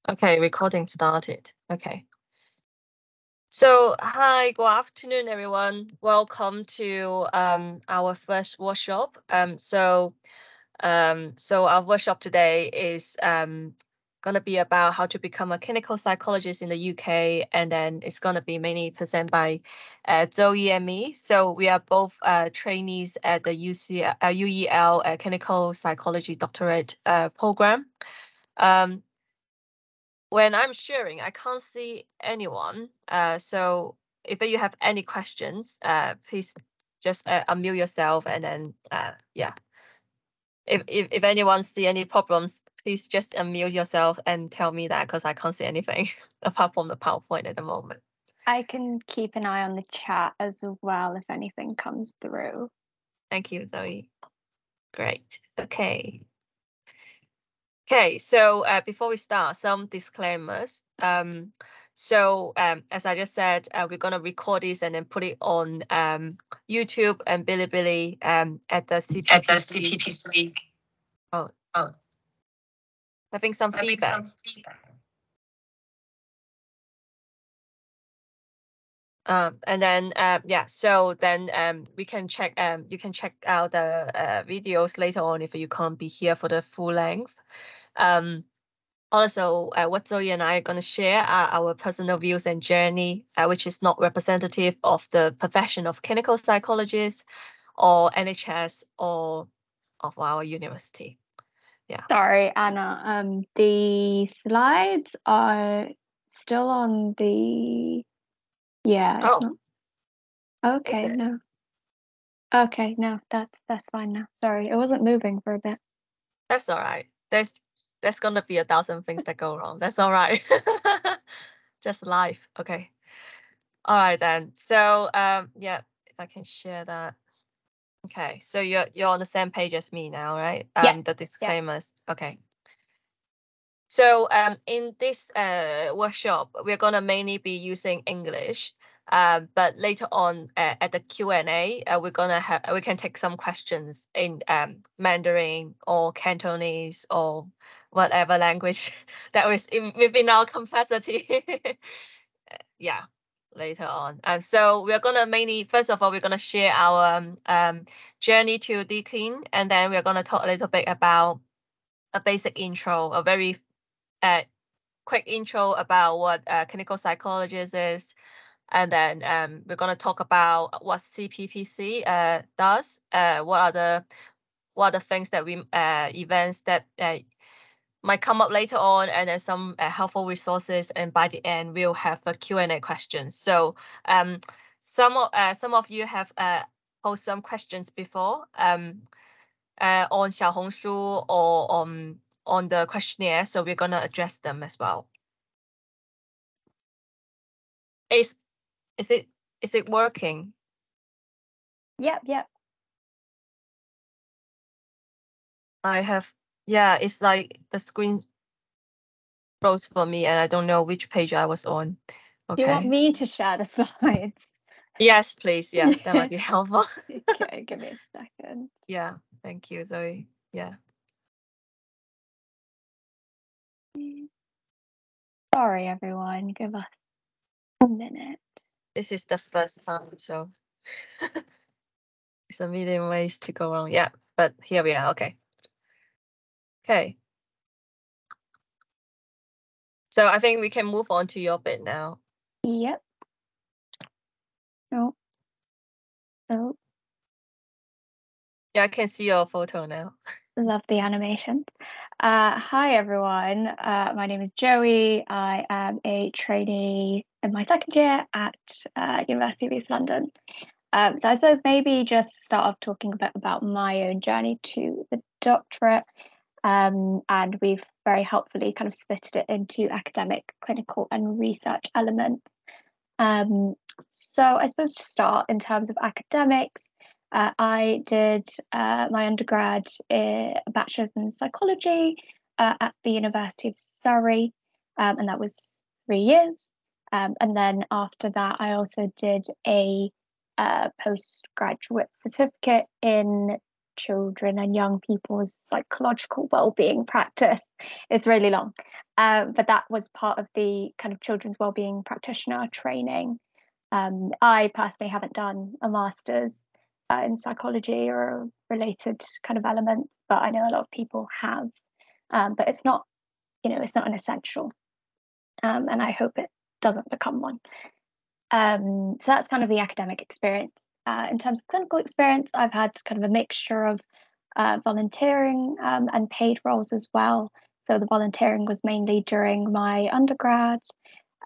Okay, recording started. Okay. So, hi, good afternoon, everyone. Welcome to our first workshop. So our workshop today is going to be about how to become a clinical psychologist in the UK, and then it's going to be mainly presented by Zoe and me. So we are both trainees at the UEL Clinical Psychology Doctorate program. When I'm sharing, I can't see anyone. So if you have any questions, please just unmute yourself, and then yeah. If anyone see any problems, please just unmute yourself and tell me that, because I can't see anything apart from the PowerPoint at the moment. I can keep an eye on the chat as well if anything comes through. Thank you, Zoe. Great. Okay. Okay, so before we start, some disclaimers. So as I just said, we're going to record this and then put it on YouTube and Bilibili at the CPPC. Oh, having some feedback. And then yeah, so then we can check. You can check out the videos later on if you can't be here for the full length. Also, what Zoe and I are going to share are our personal views and journey, which is not representative of the profession of clinical psychologists or NHS or of our university. Yeah. Sorry, Anna. The slides are still on the. Yeah. Oh. Okay. No. Okay. No. That's fine now. Sorry, it wasn't moving for a bit. That's all right. There's gonna be 1,000 things that go wrong. That's all right. Just life. Okay. All right then. So yeah, if I can share that. Okay. So you're on the same page as me now, right? Yeah. The disclaimers. Yeah. Okay. So in this workshop, we're gonna mainly be using English. But later on at the Q&A, we can take some questions in Mandarin or Cantonese or whatever language that is within our capacity. Yeah, later on. So we're gonna first of all, we're gonna share our journey to DClin, and then we're gonna talk a little bit about a basic intro, a very quick intro about what clinical psychologist is. And then we're going to talk about what CPPC does, what are the things that we events that might come up later on, and then some helpful resources. And by the end, we'll have a Q&A question. So some of you have posed some questions before on Xiaohongshu or on the questionnaire, so we're going to address them as well. Is it working? Yep. Yeah, it's like the screen froze for me and I don't know which page I was on. Okay. Do you want me to share the slides? Yes, please. Yeah, that might be helpful. Okay, give me a second. Yeah, thank you, Zoe. Yeah. Sorry, everyone. Give us a minute. This is the first time, so it's a million ways to go wrong. Yeah, but here we are. Okay. So I think we can move on to your bit now. Yep. Oh. Yeah, I can see your photo now. Love the animations. Hi, everyone. My name is Joey. I am a trainee in my second year at University of East London. So I suppose maybe just start off talking a bit about my own journey to the doctorate. And we've very helpfully kind of split it into academic, clinical, and research elements. So I suppose to start in terms of academics, I did my undergrad, a bachelor's in psychology at the University of Surrey, and that was 3 years. And then after that, I also did a postgraduate certificate in children and young people's psychological well-being practice. It's really long, but that was part of the kind of children's well-being practitioner training. I personally haven't done a master's in psychology or related kind of elements, but I know a lot of people have. But it's not, it's not an essential, and I hope it doesn't become one. So that's kind of the academic experience. In terms of clinical experience, I've had kind of a mixture of volunteering and paid roles as well. So the volunteering was mainly during my undergrad.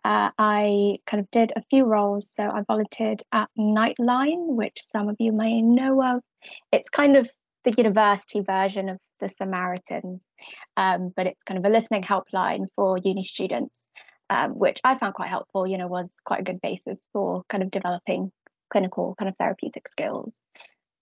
I kind of did a few roles. So I volunteered at Nightline, which some of you may know of. It's kind of the university version of the Samaritans, but it's kind of a listening helpline for uni students, which I found quite helpful, was quite a good basis for kind of developing clinical kind of therapeutic skills.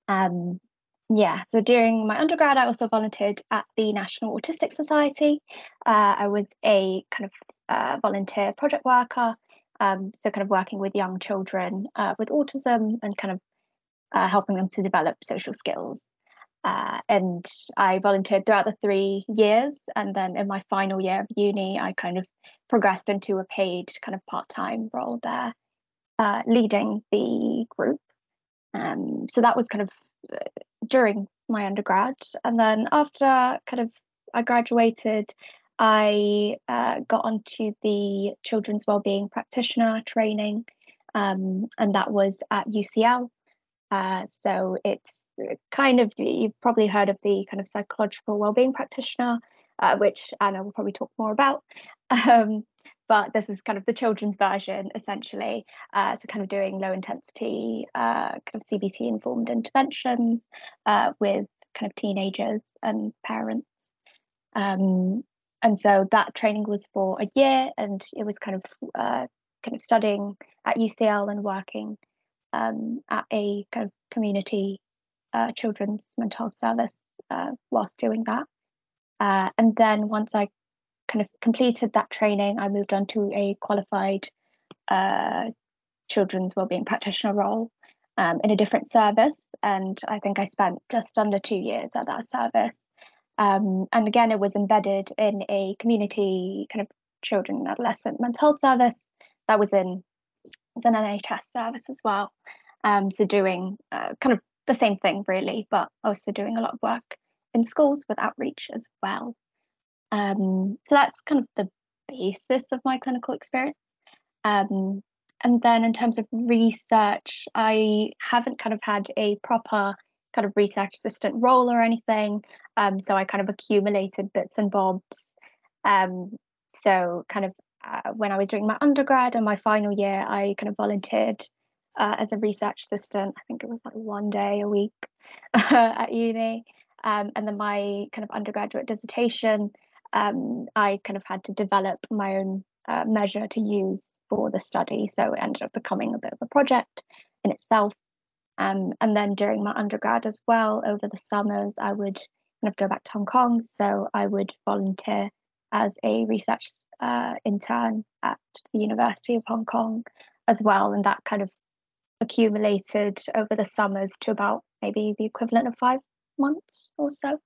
So during my undergrad, I also volunteered at the National Autistic Society. I was a kind of volunteer project worker, so kind of working with young children with autism and kind of helping them to develop social skills. And I volunteered throughout the 3 years, and then in my final year of uni, I kind of progressed into a paid kind of part-time role there, leading the group. So that was kind of during my undergrad, and then after kind of I graduated, I got onto the children's wellbeing practitioner training, and that was at UCL. So it's kind of, you've probably heard of the kind of psychological wellbeing practitioner, which Anna will probably talk more about. But this is kind of the children's version, essentially. So kind of doing low intensity kind of CBT informed interventions with kind of teenagers and parents. And so that training was for a year, and it was kind of studying at UCL and working at a kind of community children's mental health service whilst doing that. And then once I kind of completed that training, I moved on to a qualified children's wellbeing practitioner role in a different service. And I think I spent just under 2 years at that service. And again, it was embedded in a community kind of children and adolescent mental health service that was an NHS service as well. So doing kind of the same thing really, but also doing a lot of work in schools with outreach as well. So that's kind of the basis of my clinical experience. And then in terms of research, I haven't kind of had a proper kind of research assistant role or anything. So I kind of accumulated bits and bobs. So kind of when I was doing my undergrad and my final year, I kind of volunteered as a research assistant. I think it was like 1 day a week at uni. And then my kind of undergraduate dissertation, I kind of had to develop my own measure to use for the study. So it ended up becoming a bit of a project in itself. And then during my undergrad as well, over the summers, I would kind of go back to Hong Kong. So I would volunteer as a research intern at the University of Hong Kong as well. And that kind of accumulated over the summers to about maybe the equivalent of 5 months or so.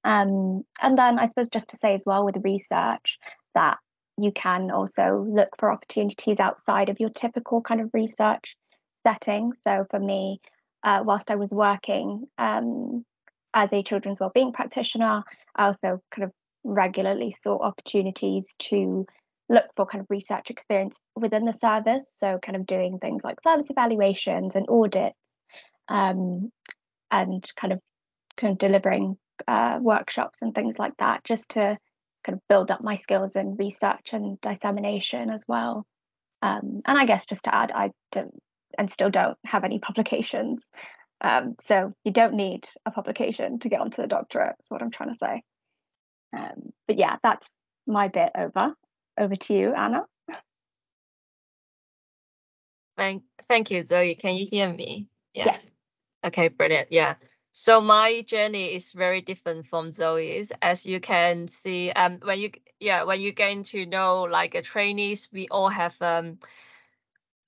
And then I suppose just to say as well with research that you can also look for opportunities outside of your typical kind of research setting. So for me, whilst I was working as a children's wellbeing practitioner, I also kind of regularly sought opportunities to look for kind of research experience within the service. So kind of doing things like service evaluations and audits, and kind of delivering workshops and things like that, just to kind of build up my skills in research and dissemination as well. And I guess just to add, I don't and still don't have any publications. So you don't need a publication to get onto the doctorate, is what I'm trying to say. But yeah, that's my bit over. Over to you, Anna. Thank you, Zoe. Can you hear me? Yeah. Yes. Okay, brilliant. Yeah. So my journey is very different from Zoe's, as you can see. When you get to know like trainees, we all have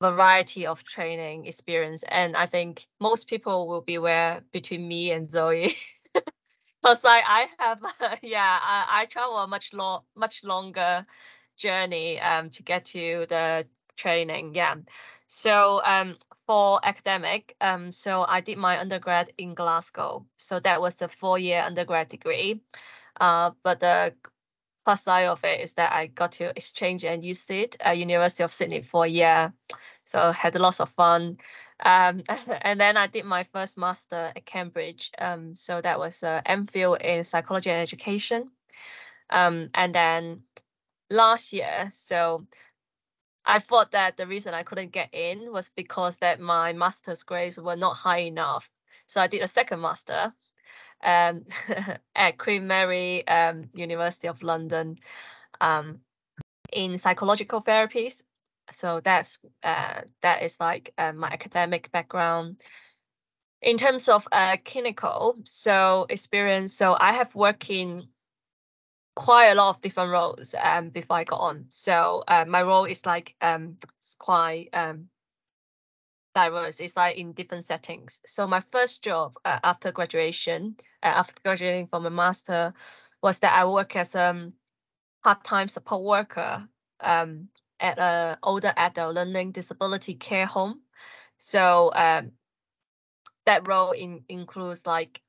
variety of training experience, and I think most people will be aware between me and Zoe. Because I have I travel a much longer journey to get to the training. So for academic, so I did my undergrad in Glasgow, so that was the 4-year undergrad degree. But the plus side of it is that I got to exchange and use it at University of Sydney for a year, so had lots of fun. And then I did my first master at Cambridge. So that was a MPhil in psychology and education. And then last year, so I thought that the reason I couldn't get in was because that my master's grades were not high enough. So I did a second master at Queen Mary University of London in psychological therapies. So that is like my academic background. In terms of clinical experience, so I have worked in quite a lot of different roles before I got on. So my role is like quite diverse. It's like in different settings. So my first job after graduating from a master, was that I work as a part-time support worker at an older adult learning disability care home. So that role includes like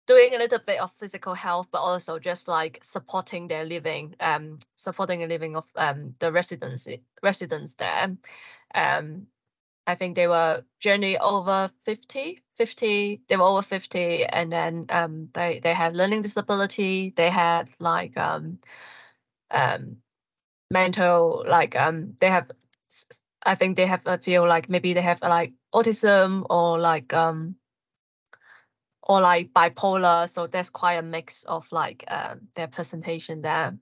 doing a little bit of physical health, but also just like supporting their living, supporting the living of the residents there. I think they were generally over 50. They were over 50, and then they had learning disability. They had like mental, like they have, I think they have a few, like maybe they have like autism or like bipolar. So there's quite a mix of like their presentation there.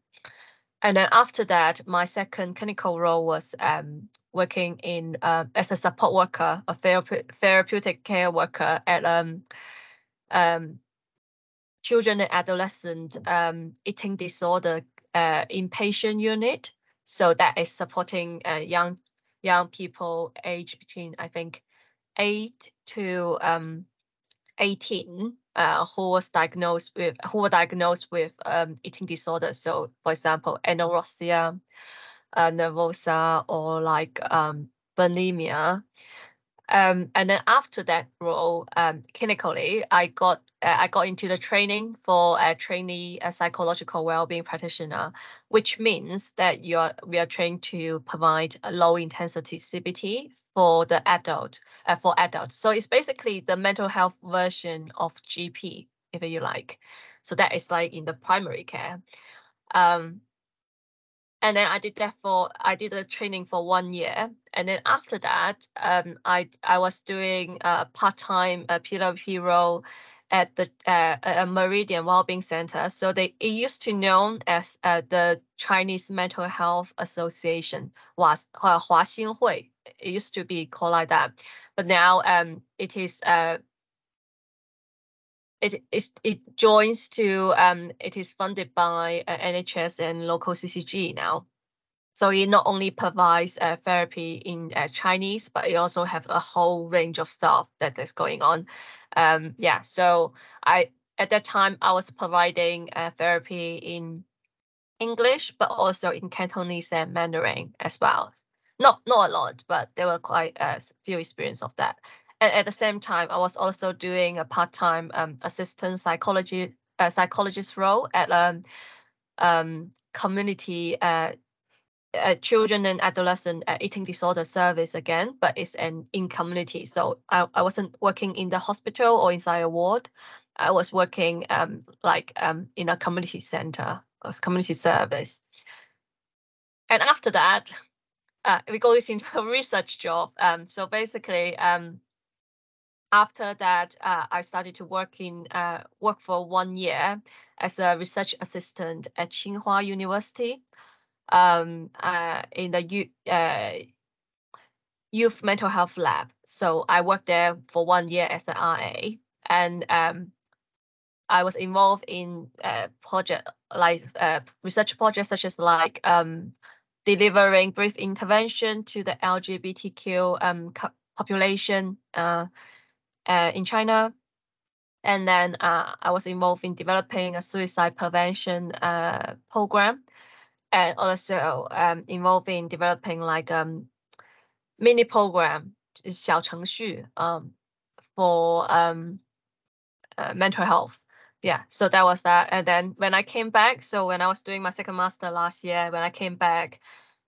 And then after that, my second clinical role was working in as a support worker, a therapeutic care worker at children and adolescent eating disorder inpatient unit. So that is supporting young people aged between, I think, 8 to 18 who were diagnosed with eating disorders. So for example, anorexia nervosa, or like bulimia. And then after that role, clinically, I got into the training for a trainee psychological well-being practitioner, which means that we are trained to provide a low intensity CBT for the for adults. So it's basically the mental health version of GP, if you like. So that is like in the primary care. And then I did the training for 1 year. And then after that, I was doing a part-time PWP role at the a Meridian Wellbeing Center. So it used to known as the Chinese Mental Health Association, was 华新会. It used to be called like that, but now it is it joins to it is funded by NHS and local CCG now. So it not only provides therapy in Chinese, but it also have a whole range of stuff that is going on. So at that time I was providing therapy in English, but also in Cantonese and Mandarin as well. Not a lot, but there were quite a few experience of that. And at the same time, I was also doing a part-time assistant psychologist role at community children and adolescent eating disorder service again, but it's in community. So I wasn't working in the hospital or inside a ward. I was working in a community center, or community service. And after that, we go into a research job. So basically, after that, I started to work for 1 year as a research assistant at Tsinghua University in the youth mental health lab. So I worked there for 1 year as an RA, and I was involved in research projects such as like delivering brief intervention to the LGBTQ population in China. And then I was involved in developing a suicide prevention program, and also involved in developing like mini program 小程序 for mental health. Yeah, so that was that. And then when I came back, so when I was doing my second master last year, when I came back,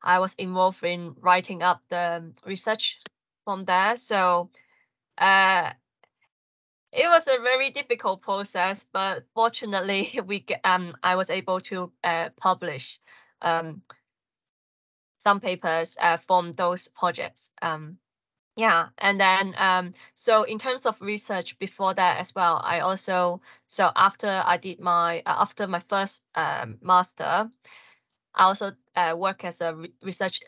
I was involved in writing up the research from there. So it was a very difficult process, but fortunately, I was able to publish some papers from those projects. Yeah, and then so in terms of research before that as well, I also, so after I did my after my first master, I also work as a research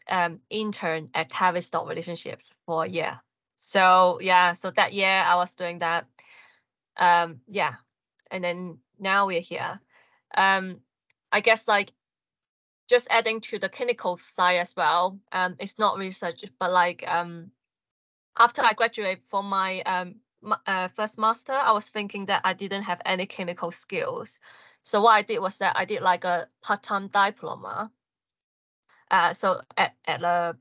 intern at Tavistock Relationships for a year. So yeah, so that year I was doing that. Yeah, and then now we're here. I guess like just adding to the clinical side as well. It's not research, but like after I graduated from my first master, I was thinking that I didn't have any clinical skills. So what I did was that I did like a part-time diploma. So at a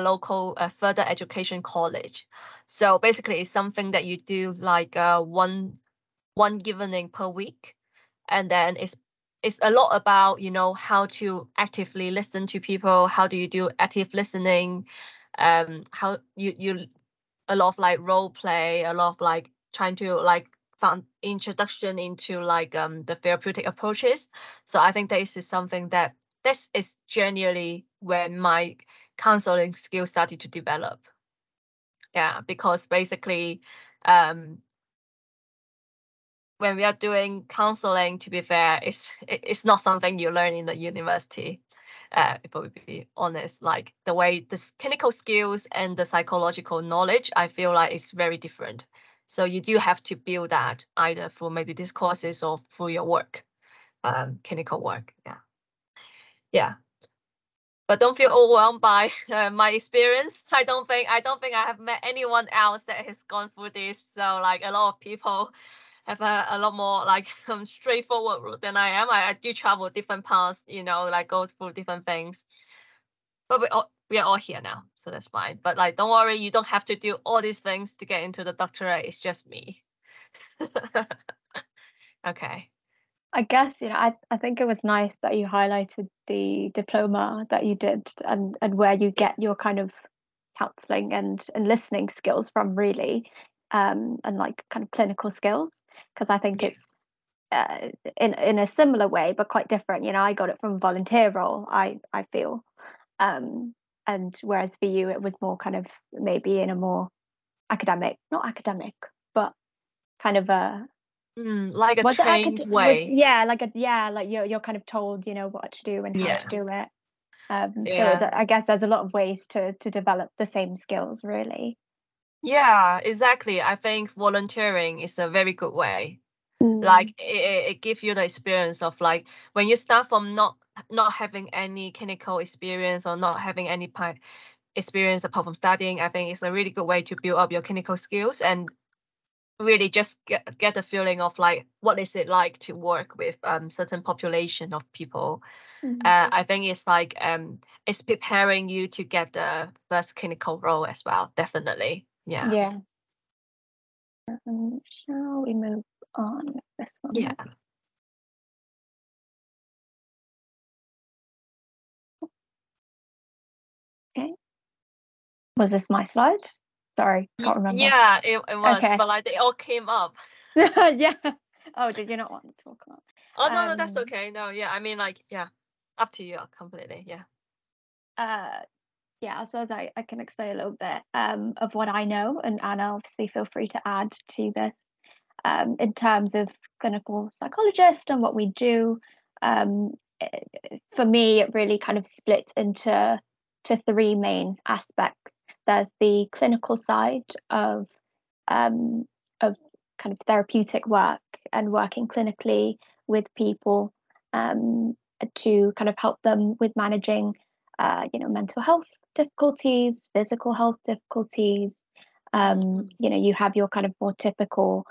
local further education college. So basically, it's something that you do like one evening per week, and then it's a lot about, you know, how to actively listen to people. How do you do active listening? How you a lot of like role play, a lot of like trying to like found introduction into like the therapeutic approaches. So I think this is something that this is genuinely when my counseling skills started to develop. Yeah, because basically when we are doing counseling, to be fair, it's not something you learn in the university. If I would be honest, like the way the clinical skills and the psychological knowledge, I feel like it's very different. So you do have to build that either through maybe these courses or through your work, clinical work. Yeah, yeah. But don't feel overwhelmed by my experience. I don't think I have met anyone else that has gone through this. So like a lot of people have a lot more like straightforward route than I am. I do travel different paths, you know, like go through different things. But we are all here now, so that's fine. But like, don't worry, you don't have to do all these things to get into the doctorate. It's just me. Okay. I guess, you know, I think it was nice that you highlighted the diploma that you did and where you get your kind of counseling and listening skills from, really, and like kind of clinical skills, because I think it's in a similar way but quite different. You know, I got it from a volunteer role, I feel, and whereas for you it was more kind of maybe in a more not academic, but kind of a like a trained way. like you're kind of told, you know, what to do and how to do it. So I guess there's a lot of ways to develop the same skills, really. Yeah, exactly. I think volunteering is a very good way. Like it gives you the experience of like when you start from not having any clinical experience or not having any experience apart from studying. I think it's a really good way to build up your clinical skills and really just get the feeling of like what is it like to work with certain population of people. I think it's like it's preparing you to get the first clinical role as well. Definitely. Yeah. Shall we move on with this one? Yeah. Okay. Was this my slide? Sorry, can't remember. Yeah, it was, Okay. but like they all came up. Yeah. Oh, did you not want to talk about? Oh no, that's okay. No, yeah, I mean like up to you completely. Yeah. Yeah, I suppose I can explain a little bit of what I know, and Anna, obviously feel free to add to this. In terms of clinical psychologist and what we do, for me, it really kind of splits into three main aspects. There's the clinical side of kind of therapeutic work and working clinically with people to kind of help them with managing mental health difficulties, physical health difficulties. You have your kind of more typical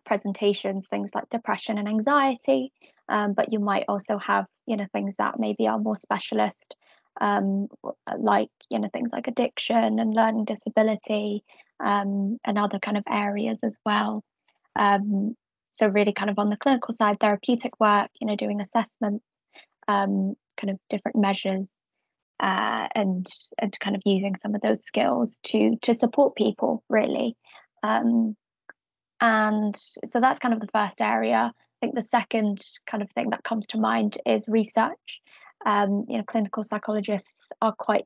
presentations, things like depression and anxiety, but you might also have, things that maybe are more specialist, like, things like addiction and learning disability, and other kind of areas as well. So really kind of on the clinical side, therapeutic work, doing assessments, kind of different measures, and kind of using some of those skills to support people, really. And so that's kind of the first area. I think the second kind of thing that comes to mind is research. Clinical psychologists are quite,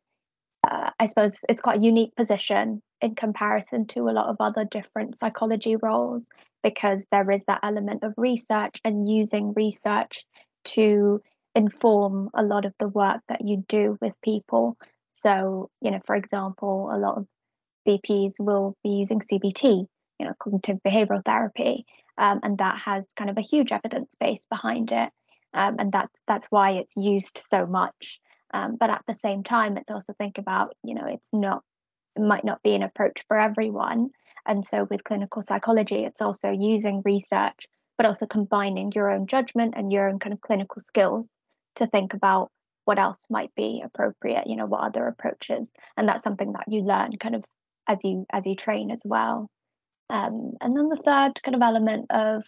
I suppose it's quite a unique position in comparison to a lot of other different psychology roles, because there is that element of research and using research to inform a lot of the work that you do with people. So, for example, a lot of CPs will be using CBT, cognitive behavioral therapy, and that has kind of a huge evidence base behind it, and that's why it's used so much. But at the same time, it's also think about, it might not be an approach for everyone. And so with clinical psychology, it's also using research, but also combining your own judgment and your own kind of clinical skills to think about what else might be appropriate, what other approaches. And that's something that you learn kind of as you train as well. And then the third kind of element of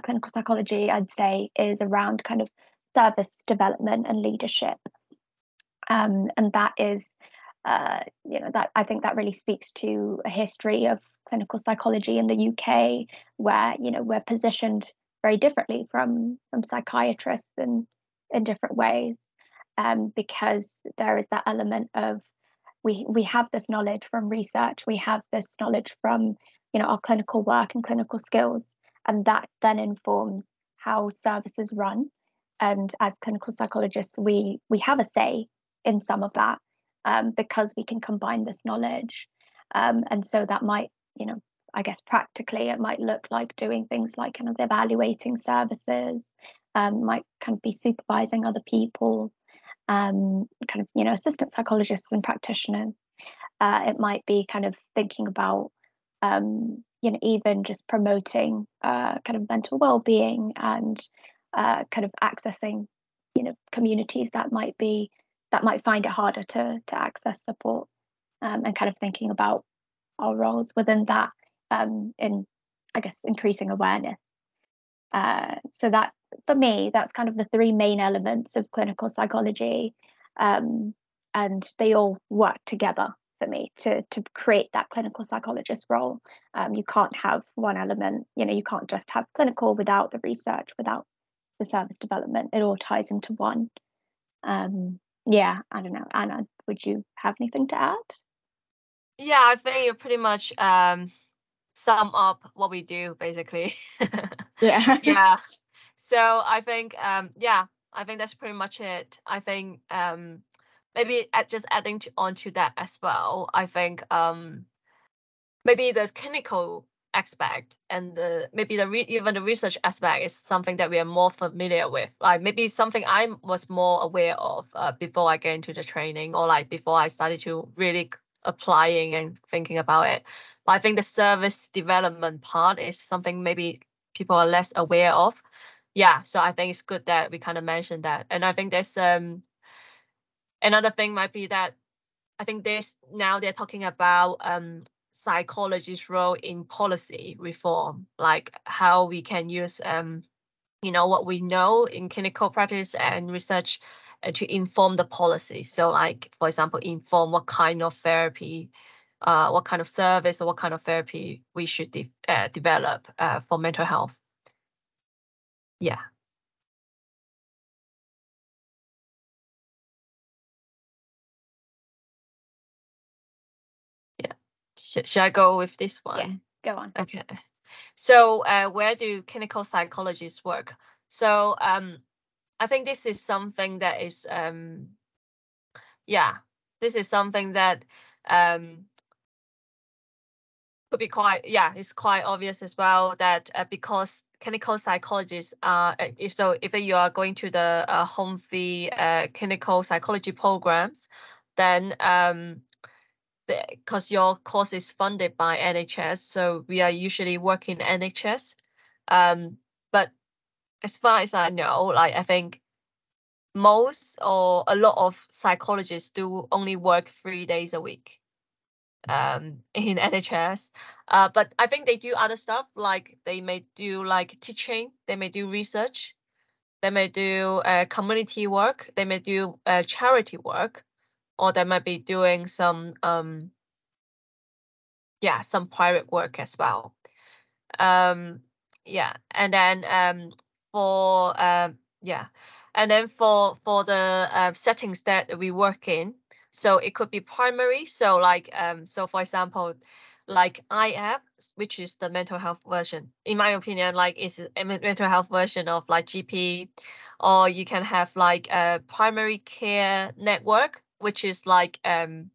clinical psychology, I'd say, is around kind of service development and leadership. And that is, that I think that really speaks to a history of clinical psychology in the UK, where we're positioned very differently from psychiatrists in different ways, because there is that element of we have this knowledge from research, we have this knowledge from our clinical work and clinical skills, and that then informs how services run. And as clinical psychologists, we have a say in some of that, because we can combine this knowledge. And so that might, I guess practically it might look like doing things like kind of evaluating services, might kind of be supervising other people, kind of, assistant psychologists and practitioners. It might be kind of thinking about, even just promoting kind of mental well-being and kind of accessing, communities that might find it harder to access support, and kind of thinking about our roles within that, in, I guess, increasing awareness. So that, for me, that's kind of the three main elements of clinical psychology, and they all work together for me to create that clinical psychologist role. You can't have one element, you can't just have clinical without the research, without the service development. It all ties into one. Yeah, I don't know, Anna, would you have anything to add? Yeah, I think you pretty much sum up what we do, basically. Yeah. Yeah. So I think I think that's pretty much it. I think maybe just adding on to that as well. I think maybe the clinical aspect and even the research aspect is something that we are more familiar with. Like maybe something I was more aware of before I get into the training, or like before I started to really applying and thinking about it. But I think the service development part is something maybe people are less aware of. Yeah, so I think it's good that we kind of mentioned that. And I think there's another thing might be that I think now they're talking about psychology's role in policy reform, like how we can use what we know in clinical practice and research to inform the policy. So like, for example, inform what kind of therapy, what kind of service or what kind of therapy we should develop for mental health. Yeah. Yeah. Should I go with this one? Yeah, go on. Okay. So where do clinical psychologists work? So I think this is something that is this is something that could be quite it's quite obvious as well, that because clinical psychologists are, so if you are going to the home fee clinical psychology programs, then because your course is funded by NHS, so we are usually working NHS. But as far as I know, like I think most or a lot of psychologists do only work 3 days a week in NHS. But I think they do other stuff, like they may do like teaching, they may do research, they may do community work, they may do charity work, or they might be doing some some private work as well. Yeah, and then for the settings that we work in, so it could be primary. So like so for example, like IF, which is the mental health version, in my opinion, like it's a mental health version of like GP, or you can have like a primary care network, which is like in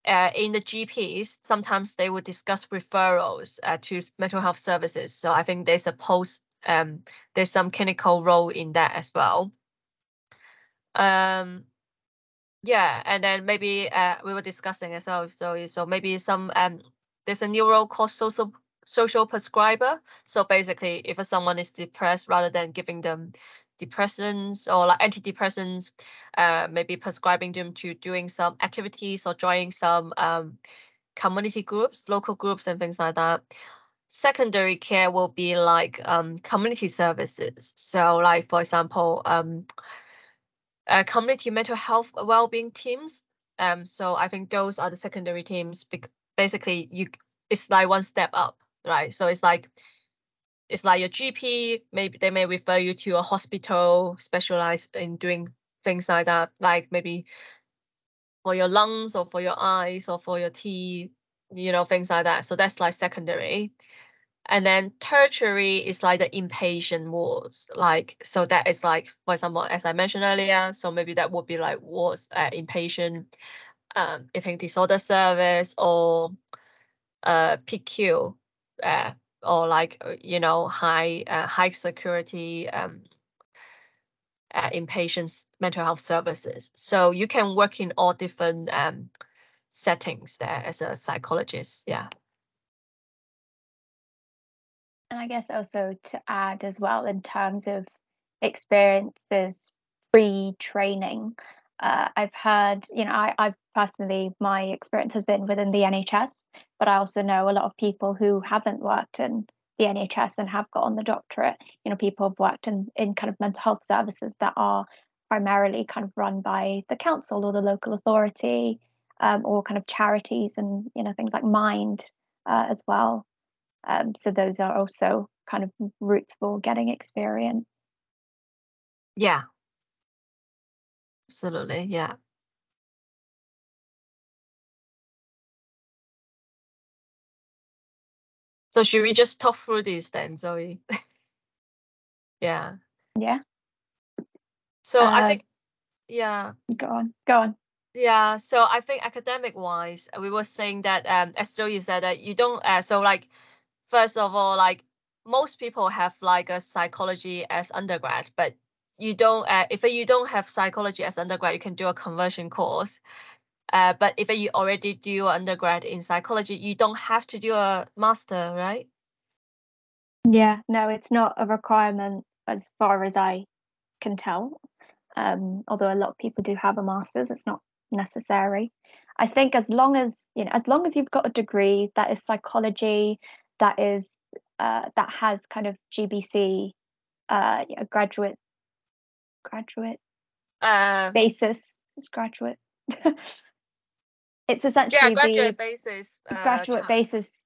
the GPs, sometimes they would discuss referrals to mental health services. So I think there's there's some clinical role in that as well. Yeah, and then maybe we were discussing as well. So maybe some there's a new role called social prescriber. So basically, if someone is depressed, rather than giving them depressants or like antidepressants, maybe prescribing them to doing some activities or joining some community groups, local groups, and things like that. Secondary care will be like community services. So like, for example, community mental health well-being teams. So I think those are the secondary teams. Basically, it's like one step up, right? So it's like your GP, maybe they may refer you to a hospital specialized in doing things like that, like maybe for your lungs or for your eyes or for your teeth, things like that. So that's like secondary. And then tertiary is like the inpatient wards, like, so that is like, for example, as I mentioned earlier, so maybe that would be like wards, inpatient, eating disorder service, or PQ, or like high security inpatient mental health services. So you can work in all different settings there as a psychologist. Yeah. And I guess also to add as well, in terms of experiences pre-training, I've heard, I've personally, my experience has been within the NHS, but I also know a lot of people who haven't worked in the NHS and have got on the doctorate. People have worked in kind of mental health services that are primarily kind of run by the council or the local authority, or kind of charities, and things like Mind as well. So those are also kind of routes for getting experience. Yeah. Absolutely. Yeah. So should we just talk through these then, Zoe? Yeah. Yeah. So I think, yeah. Go on. Yeah. So I think academic wise, we were saying that, as Zoe said, that you don't, so like, first of all, like most people have like a psychology as undergrad, but you don't, if you don't have psychology as undergrad, you can do a conversion course. But if you already do undergrad in psychology, you don't have to do a master, right? Yeah, no, it's not a requirement as far as I can tell. Although a lot of people do have a master's, it's not necessary. I think as long as you've got a degree that is psychology, that has kind of GBC, graduate basis. It's graduate. It's essentially graduate basis, graduate basis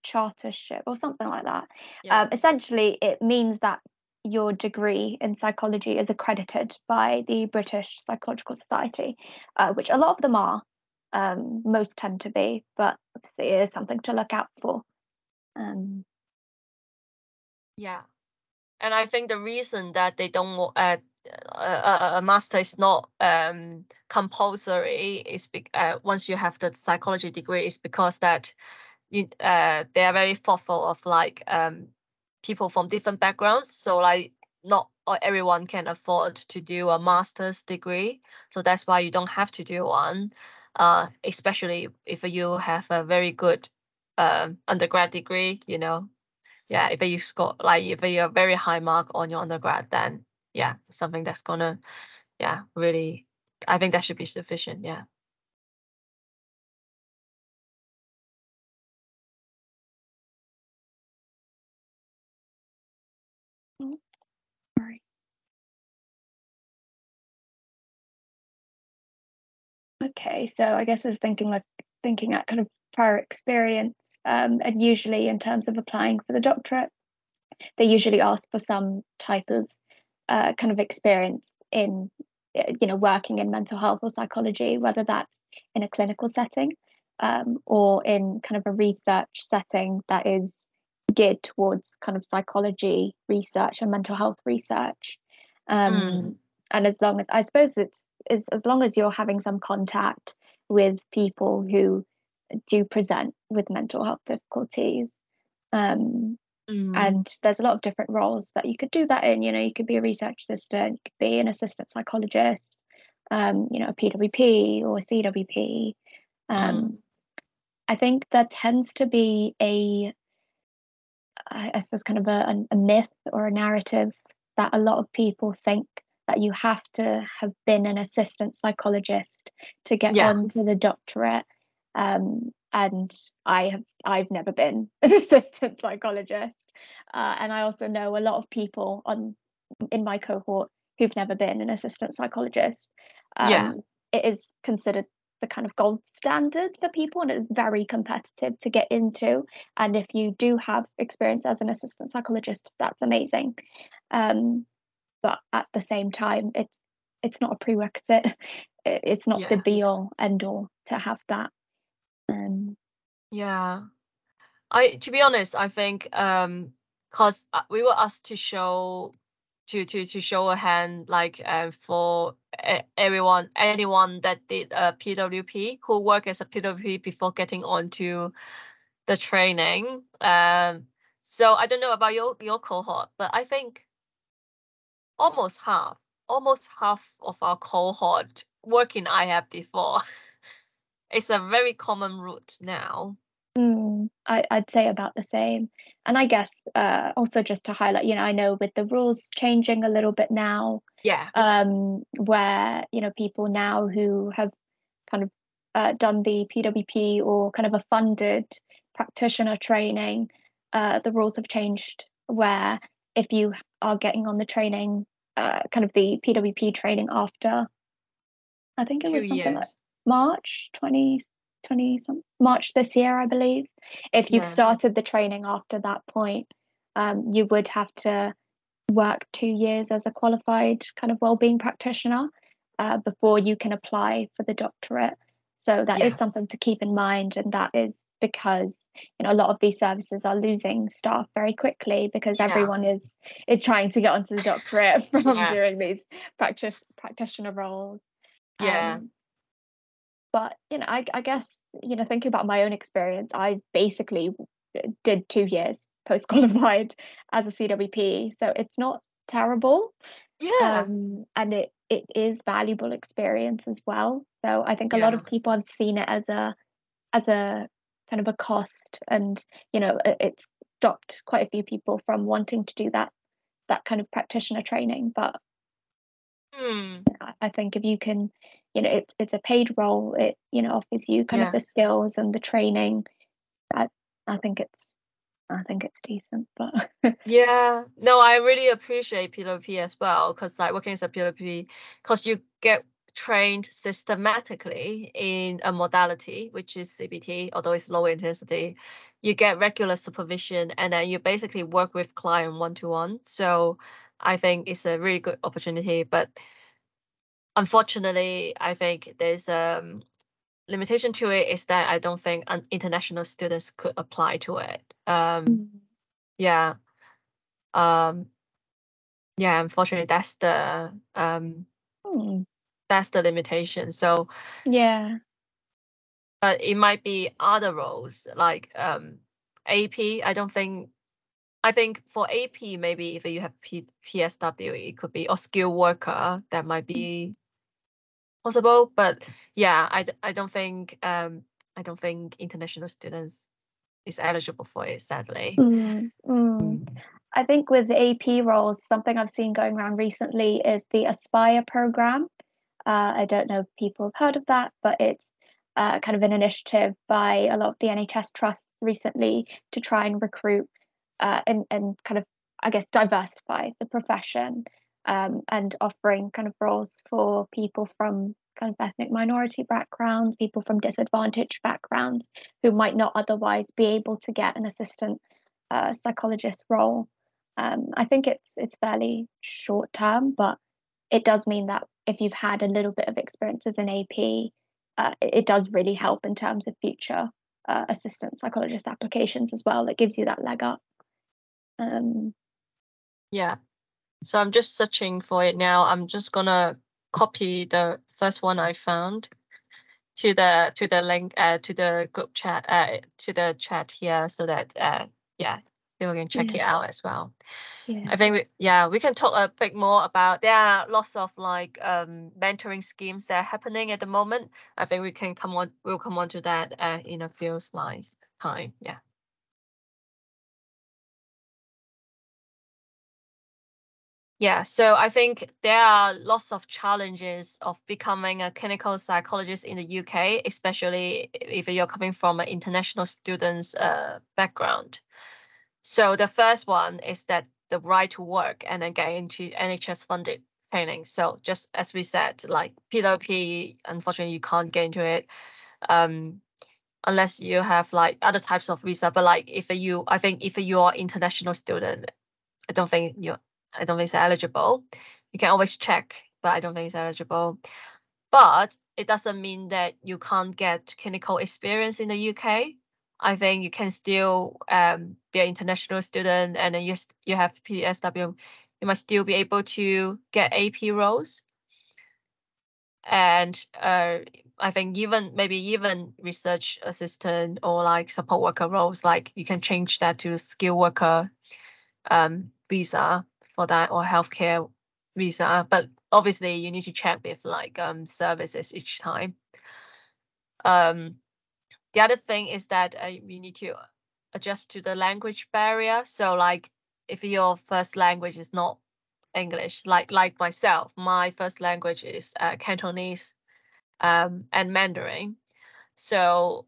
chartership or something like that. Yeah. Essentially, it means that your degree in psychology is accredited by the British Psychological Society, which a lot of them are. Most tend to be, but obviously it is something to look out for. Yeah, and I think the reason that they don't a master is not compulsory is once you have the psychology degree, is because that they are very thoughtful of like people from different backgrounds. So like not everyone can afford to do a master's degree. So that's why you don't have to do one, especially if you have a very good undergrad degree, you know. Yeah, if you score, like if you have very high mark on your undergrad, then yeah, something that's gonna, yeah, really, I think that should be sufficient. Yeah. Sorry. Okay, so I guess I was thinking at kind of prior experience, and usually in terms of applying for the doctorate, they usually ask for some type of kind of experience in working in mental health or psychology, whether that's in a clinical setting or in kind of a research setting that is geared towards kind of psychology research and mental health research. And as long as, I suppose it's as long as you're having some contact with people who do present with mental health difficulties. And there's a lot of different roles that you could do that in. You could be a research assistant, you could be an assistant psychologist, a PWP or a CWP. I think there tends to be I suppose kind of a myth or a narrative that a lot of people think that you have to have been an assistant psychologist to get onto the doctorate. And I've never been an assistant psychologist. And I also know a lot of people in my cohort who've never been an assistant psychologist. It is considered the kind of gold standard for people, and it is very competitive to get into. And if you do have experience as an assistant psychologist, that's amazing. But at the same time, it's not a prerequisite. It's not the be all end all to have that. To be honest, I think because we were asked to show a hand, like for anyone that did a PWP, who worked as a PWP before getting onto the training. So I don't know about your cohort, but I think almost half of our cohort working IHAB before. It's a very common route now. I'd say about the same. And I guess also just to highlight, I know with the rules changing a little bit now, where people now who have kind of done the PWP or kind of a funded practitioner training, the rules have changed where if you are getting on the training, kind of the PWP training after, I think it was something like March 2020, March this year, I believe. If you've started the training after that point, you would have to work 2 years as a qualified kind of wellbeing practitioner before you can apply for the doctorate. So that is something to keep in mind, and that is because a lot of these services are losing staff very quickly because everyone is trying to get onto the doctorate from doing these practitioner roles. But I guess thinking about my own experience, I basically did 2 years post-qualified as a CWP, so it's not terrible. And it is valuable experience as well. So I think a lot of people have seen it as a kind of a cost, and it's stopped quite a few people from wanting to do that kind of practitioner training. But I think if you can, it's a paid role, it offers you kind of the skills and the training. I think it's decent. But no, I really appreciate PWP as well, because like working as a PWP, because you get trained systematically in a modality which is CBT, although it's low intensity. You get regular supervision, and then you basically work with client one-to-one. So I think it's a really good opportunity, but unfortunately, I think there's a limitation to it, is that I don't think international students could apply to it. Unfortunately, that's the limitation. So but it might be other roles like AP. I don't think I think for AP, maybe if you have PSW, it could be, or skilled worker, that might be possible. But yeah, I don't think international students is eligible for it, sadly. I think with the AP roles, something I've seen going around recently is the Aspire program. I don't know if people have heard of that, but it's kind of an initiative by a lot of the NHS trusts recently to try and recruit and kind of, I guess, diversify the profession, and offering kind of roles for people from kind of ethnic minority backgrounds, people from disadvantaged backgrounds who might not otherwise be able to get an assistant psychologist role. I think it's fairly short term, but it does mean that if you've had a little bit of experience as an AP, it does really help in terms of future assistant psychologist applications as well. It gives you that leg up. Yeah. So I'm just searching for it now. I'm just gonna copy the first one I found to the link to the group chat to the chat here, so that yeah, people can check it out as well. Yeah. I think we can talk a bit more about, there are lots of like mentoring schemes that are happening at the moment. I think we'll come on to that in a few slides time. Yeah. Yeah, so I think there are lots of challenges of becoming a clinical psychologist in the UK, especially if you're coming from an international student's background. So the first one is that the right to work and then get into NHS funded training. So just as we said, like PWP, unfortunately you can't get into it unless you have like other types of visa. But like I think if you are international student, I don't think it's eligible. You can always check, but I don't think it's eligible. But it doesn't mean that you can't get clinical experience in the UK. I think you can still be an international student, and then you have PSW. You must still be able to get AP roles. And I think even research assistant or like support worker roles, like you can change that to skilled worker visa for that, or healthcare visa. But obviously you need to check with like services each time. The other thing is that we need to adjust to the language barrier. So like if your first language is not English, like myself, my first language is Cantonese and Mandarin. So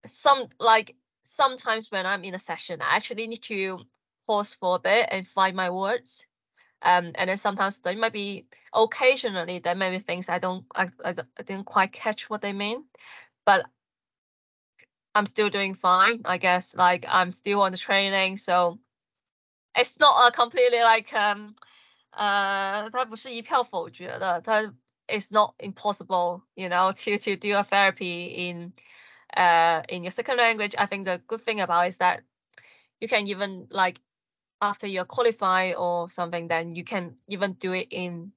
sometimes when I'm in a session, I actually need to pause for a bit and find my words. And then sometimes there might be, occasionally there may be things I didn't quite catch what they mean, but I'm still doing fine, I guess. Like I'm still on the training, so it's not a completely like 它不是一票否决的，it's not impossible, to do a therapy in your second language. I think the good thing about it is that you can even like after you're qualified or something, then you can even do it in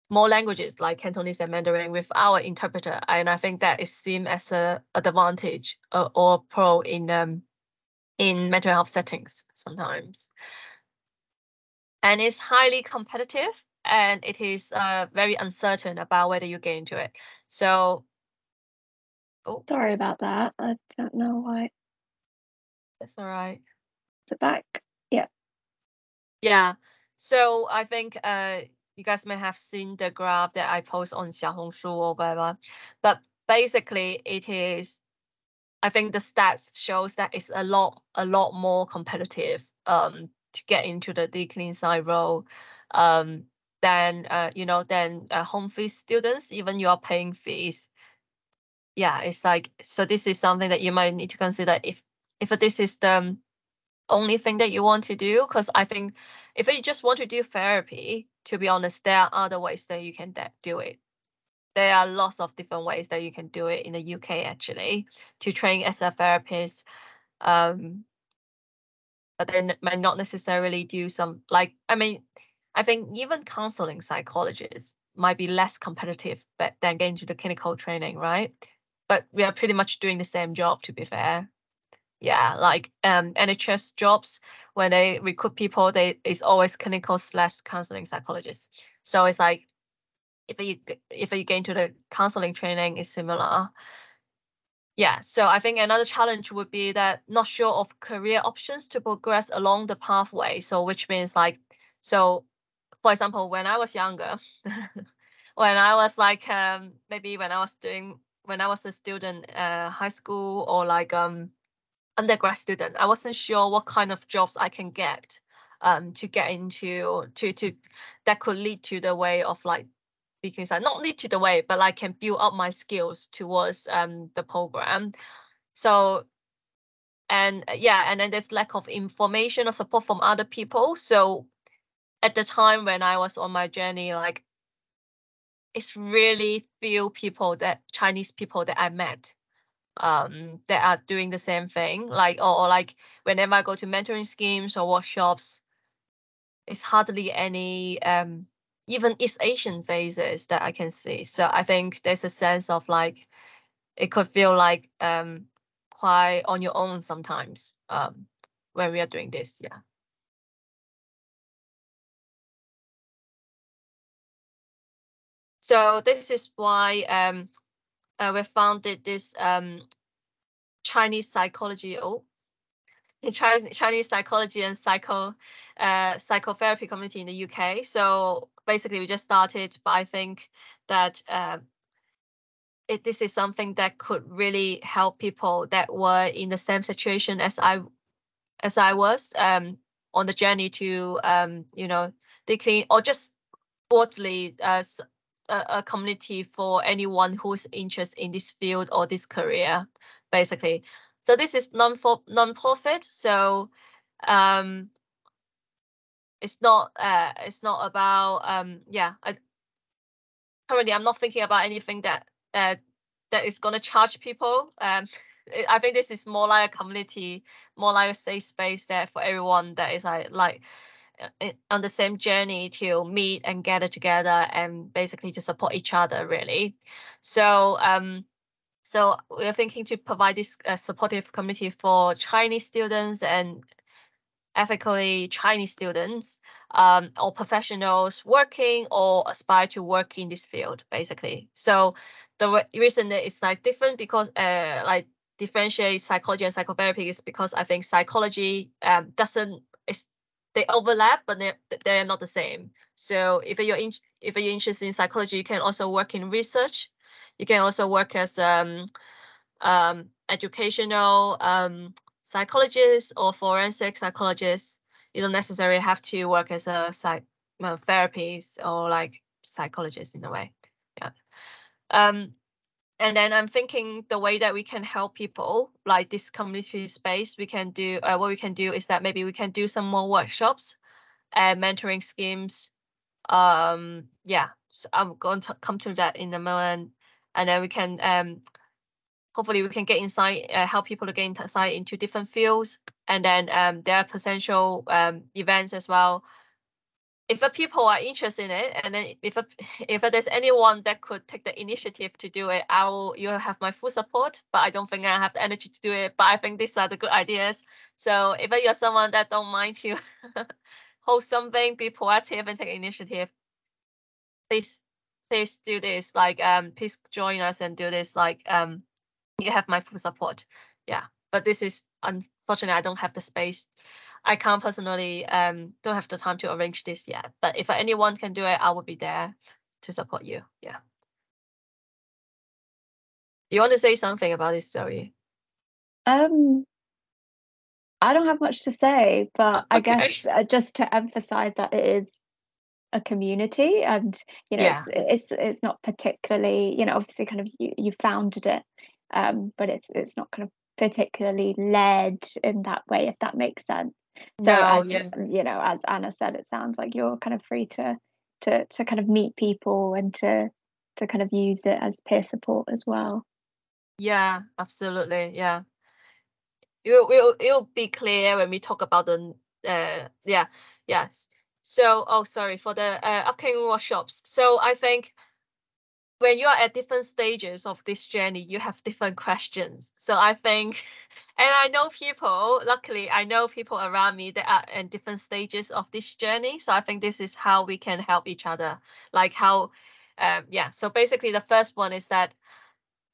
more languages like Cantonese and Mandarin with our interpreter. And I think that is seen as a advantage or pro in mental health settings sometimes. And it's highly competitive, and it is very uncertain about whether you get into it. So, sorry about that. I don't know why. That's all right. Is it back? Yeah. Yeah. So I think you guys may have seen the graph that I post on Xiaohongshu or whatever, but basically it is, I think the stats shows that it's a lot more competitive to get into the DClinPsy role than home fees students, even you are paying fees. Yeah, it's like, so this is something that you might need to consider if this is the only thing that you want to do. Because I think if you just want to do therapy, to be honest, there are other ways that you can do it. There are lots of different ways that you can do it in the UK actually to train as a therapist. But they might not necessarily do some, like, I think even counseling psychologists might be less competitive than getting to the clinical training, right? But we are pretty much doing the same job, to be fair. Yeah, like NHS jobs, when they recruit people, it's always clinical/counseling psychologists. So it's like if you get into the counseling training, it's similar. Yeah, so I think another challenge would be that not sure of career options to progress along the pathway. So which means like, so for example, when I was younger, when I was like maybe when I was a student, high school or like undergrad student, I wasn't sure what kind of jobs I can get to get into to that could lead to the way of like speaking side, not lead to the way, but like can build up my skills towards the program. So and yeah, and then there's lack of information or support from other people. So at the time when I was on my journey, like it's really few people Chinese people that I met that are doing the same thing, like or like whenever I go to mentoring schemes or workshops, it's hardly any even East Asian faces that I can see. So I think there's a sense of like it could feel like quite on your own sometimes when we are doing this. Yeah. So this is why we founded this Chinese psychology Chinese psychology and psychotherapy community in the UK. So basically we just started, but I think that this is something that could really help people that were in the same situation as I was on the journey to DClin, or just broadly as a community for anyone who's interested in this field or this career, basically. So this is non-profit. So it's not about currently I'm not thinking about anything that is going to charge people. I think this is more like a community, more like a safe space there for everyone that is like on the same journey to meet and gather together and basically to support each other, really. So so we're thinking to provide this supportive community for Chinese students and ethically Chinese students or professionals working or aspire to work in this field, basically. So the reason that it's like different because like differentiate psychology and psychotherapy is because I think psychology they overlap, but they're not the same. So if you're interested in psychology, you can also work in research. You can also work as educational psychologist or forensic psychologist. You don't necessarily have to work as a therapist or like psychologist in a way. Yeah. And then I'm thinking the way that we can help people like this community space, we can do what we can do is that maybe we can do some more workshops and mentoring schemes. Yeah, so I'm going to come to that in a moment, and then we can hopefully we can get insight, help people to gain insight into different fields, and then there are potential events as well. If people are interested in it, and then if there's anyone that could take the initiative to do it, you'll have my full support. But I don't think I have the energy to do it. But I think these are the good ideas. So if you're someone that don't mind to host something, be proactive and take initiative, please do this. Like please join us and do this. Like you have my full support. Yeah, but this is unfortunately I don't have the space. I can't personally don't have the time to arrange this yet. But if anyone can do it, I will be there to support you. Yeah. Do you want to say something about this story? I don't have much to say, but I guess just to emphasize that it is a community, and it's not particularly, obviously kind of you founded it, but it's not kind of particularly led in that way, if that makes sense. So as Anna said, it sounds like you're kind of free to kind of meet people and to kind of use it as peer support as well. Yeah, absolutely. Yeah, it'll be clear when we talk about the yes. So sorry for the upcoming workshops. So I think when you are at different stages of this journey, you have different questions. So I think, and I know people, luckily, I know people around me that are in different stages of this journey. So I think this is how we can help each other. Like how, yeah. So basically, the first one is that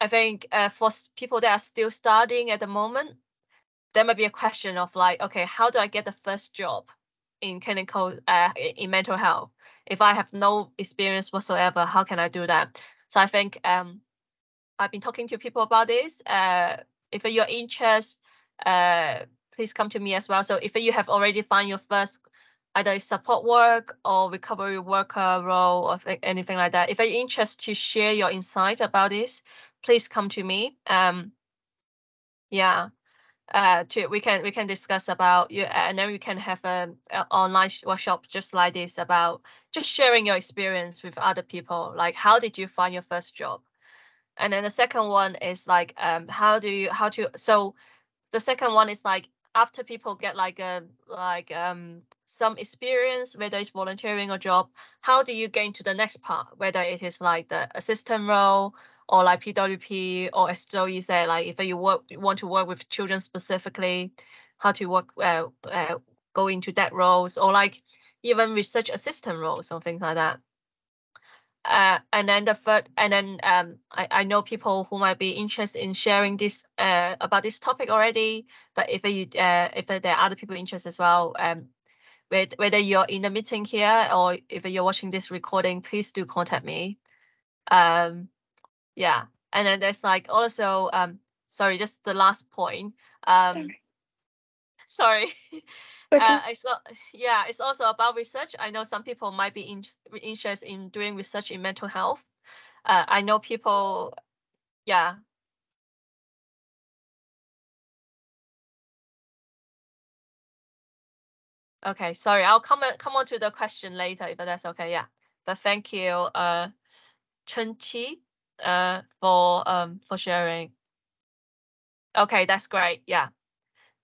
I think for people that are still studying at the moment, there might be a question of like, okay, how do I get the first job in clinical, in mental health? If I have no experience whatsoever, how can I do that? So I think I've been talking to people about this. If you're interested, please come to me as well. So if you have already found your first either support work or recovery worker role or anything like that, if you're interested to share your insight about this, please come to me. Yeah. We can discuss about you, and then we can have a online workshop just like this about just sharing your experience with other people. Like, how did you find your first job? And then the second one is like, so the second one is like, after people get like some experience, whether it's volunteering or job, how do you get into the next part, whether it is like the assistant role or like PWP, or as Joey said, like if you want to work with children specifically, how to work go into that roles, or like even research assistant roles or things like that. And then the third, and then I know people who might be interested in sharing this about this topic already. But if there are other people interested as well, whether you're in the meeting here or if you're watching this recording, please do contact me. Yeah, and then there's like also sorry, just the last point. Sorry. Okay. It's also about research. I know some people might be interested in doing research in mental health. I know people, yeah. Okay, sorry, I'll come on to the question later if that's okay. Yeah, but thank you, Chunchi, for sharing. Okay, that's great. Yeah.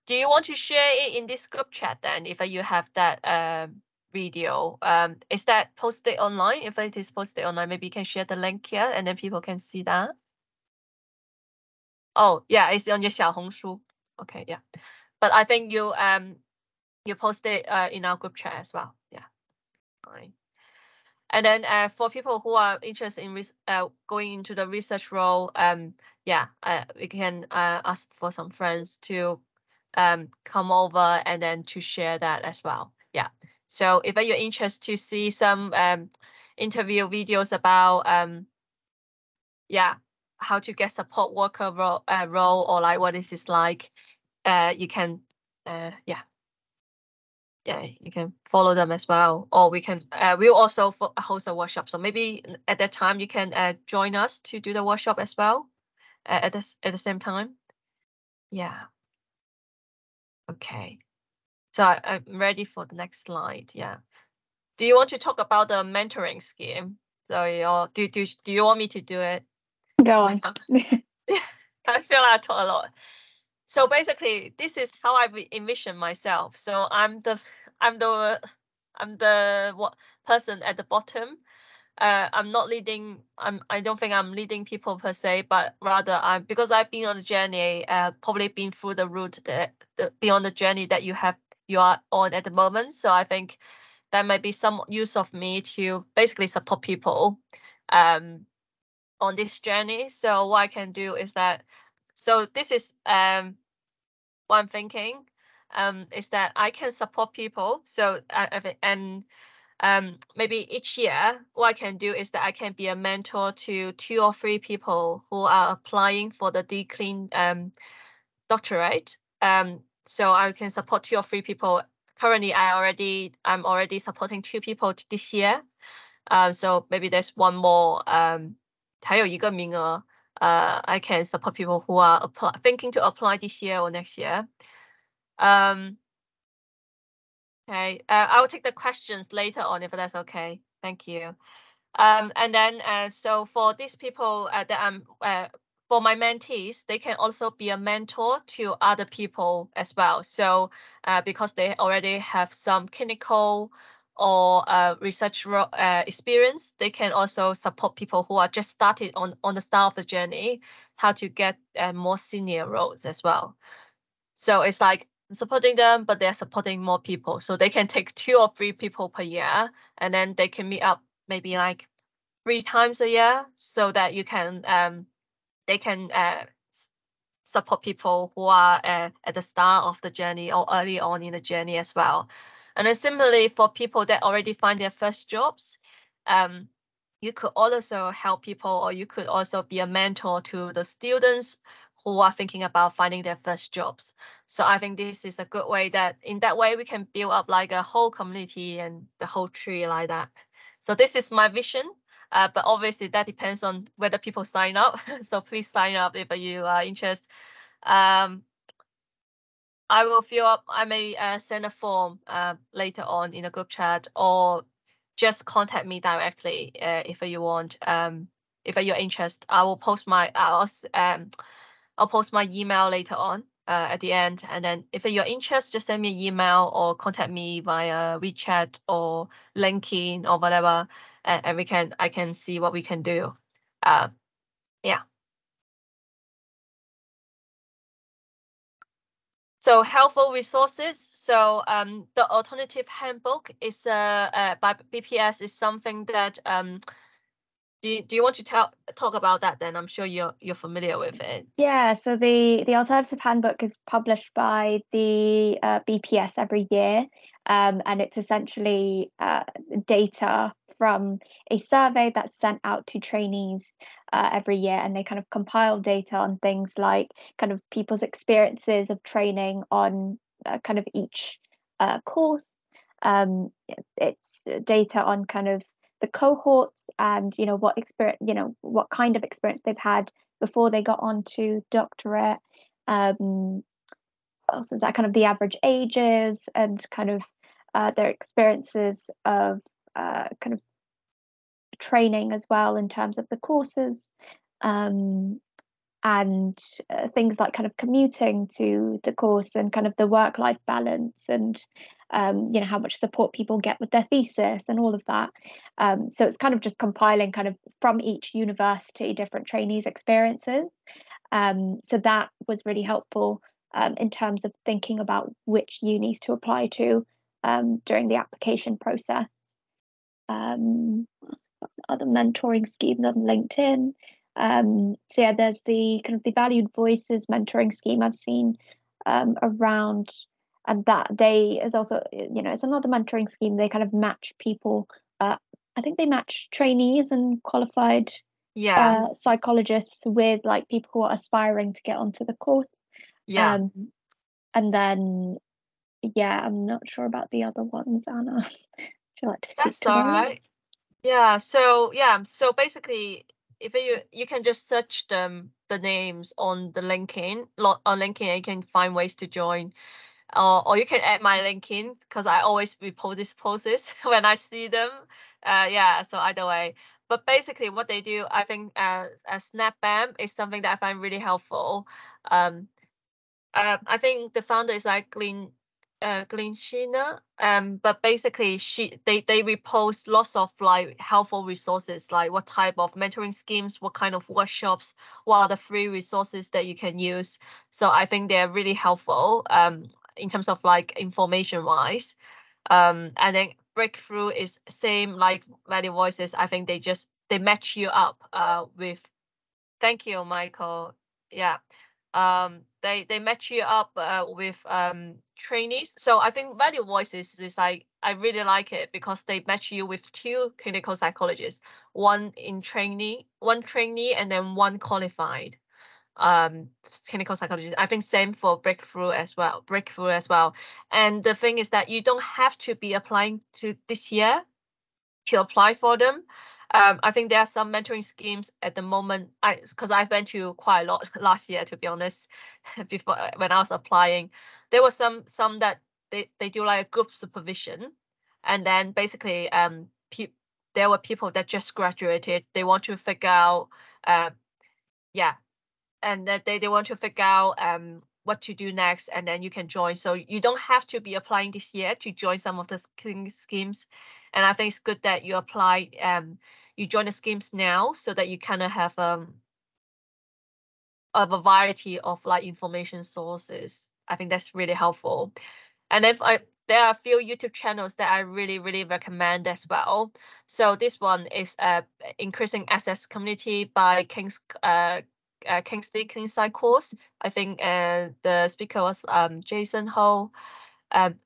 Do you want to share it in this group chat then, if you have that video? Is that posted online? If it is posted online, maybe you can share the link here and then people can see that. Oh, yeah, it's on your 小红书. Okay, yeah. But I think you post it in our group chat as well. Yeah, fine. And then for people who are interested in going into the research role, yeah, we can ask for some friends to come over and then to share that as well. Yeah. So if you're interested to see some interview videos about yeah, how to get support worker role or like what it is like, you can you can follow them as well, or we can we'll also host a workshop, so maybe at that time you can join us to do the workshop as well at the same time. Yeah. Okay, so I'm ready for the next slide. Yeah, do you want to talk about the mentoring scheme? So do you want me to do it? Go on. I feel I talk a lot. So basically, this is how I envision myself. So I'm the person at the bottom. I'm not leading. I don't think I'm leading people per se, but rather because I've been on the journey. Probably been through the route beyond the journey that you are on at the moment. So I think there might be some use of me to basically support people on this journey. So what I can do is that. So this is what I'm thinking is that I can support people. So maybe each year, what I can do is that I can be a mentor to 2 or 3 people who are applying for the DClin doctorate. So I can support 2 or 3 people. Currently, I'm already supporting 2 people this year. So maybe there's one more. 还有一个名额. I can support people who are thinking to apply this year or next year. Okay, I will take the questions later on if that's okay. Thank you. And then so for these people that I'm for my mentees, they can also be a mentor to other people as well. So because they already have some clinical or research experience. They can also support people who are just started on the start of the journey, how to get more senior roles as well. So it's like supporting them, but they're supporting more people. So they can take 2 or 3 people per year, and then they can meet up maybe like 3 times a year, so that you can they can support people who are at the start of the journey or early on in the journey as well. And then similarly for people that already find their first jobs, you could also help people, or you could also be a mentor to the students who are thinking about finding their first jobs. So I think this is a good way that in that way we can build up like a whole community and the whole tree like that. So this is my vision. But obviously that depends on whether people sign up. So please sign up if you are interested. I will fill up, I may send a form later on in a group chat, or just contact me directly if you want. If you're interested, I will post my, I'll post my email later on at the end. And then if you're interested, just send me an email or contact me via WeChat or LinkedIn or whatever. And I can see what we can do. Yeah. So helpful resources. So the alternative handbook is by BPS is something that do you want to talk about that then? I'm sure you're familiar with it. Yeah, so the alternative handbook is published by the BPS every year, and it's essentially data from a survey that's sent out to trainees every year, and they kind of compile data on things like kind of people's experiences of training on kind of each course. It's data on kind of the cohorts and what experience, what kind of experience they've had before they got onto doctorate. Also, is that kind of the average ages and kind of their experiences of kind of training as well in terms of the courses, and things like kind of commuting to the course and kind of the work-life balance and how much support people get with their thesis and all of that. So it's kind of just compiling kind of from each university different trainees' experiences. So that was really helpful in terms of thinking about which unis to apply to during the application process. Other mentoring schemes on LinkedIn. So yeah, there's the kind of the Valued Voices mentoring scheme I've seen around, and that is also, it's another mentoring scheme. They kind of match people. I think they match trainees and qualified psychologists with like people who are aspiring to get onto the course. Yeah. And then, yeah, I'm not sure about the other ones, Anna. Would you like to speak That's to all those? right. Yeah. So basically, if you can just search the names on the LinkedIn, on LinkedIn, you can find ways to join. Or you can add my LinkedIn, because I always repost these posts when I see them. So either way. But basically what they do, I think SnapBam is something that I find really helpful. I think the founder is like Glenn Sheena. But basically they repost lots of like helpful resources, like what type of mentoring schemes, what kind of workshops, what are the free resources that you can use. So I think they're really helpful in terms of like information wise. And then Breakthrough is same like Valued Voices. I think they match you up with. Thank you, Michael. Yeah. They match you up with trainees. So I think Valued Voices is like, I really like it because they match you with 2 clinical psychologists, one trainee, and then one qualified clinical psychologist. I think same for Breakthrough as well. And the thing is that you don't have to be applying to this year to apply for them. I think there are some mentoring schemes at the moment. Because I went to quite a lot last year, to be honest. Before, when I was applying, there were some that they do like a group supervision, and then basically there were people that just graduated. They want to figure out and that they want to figure out what to do next, and then you can join. So you don't have to be applying this year to join some of the schemes. And I think it's good that you apply, you join the schemes now so that you kind of have a variety of like information sources. I think that's really helpful. And if there are a few YouTube channels that I really recommend as well. So this one is Increasing Access Community by DClinPsy course. I think the speaker was Jason Ho.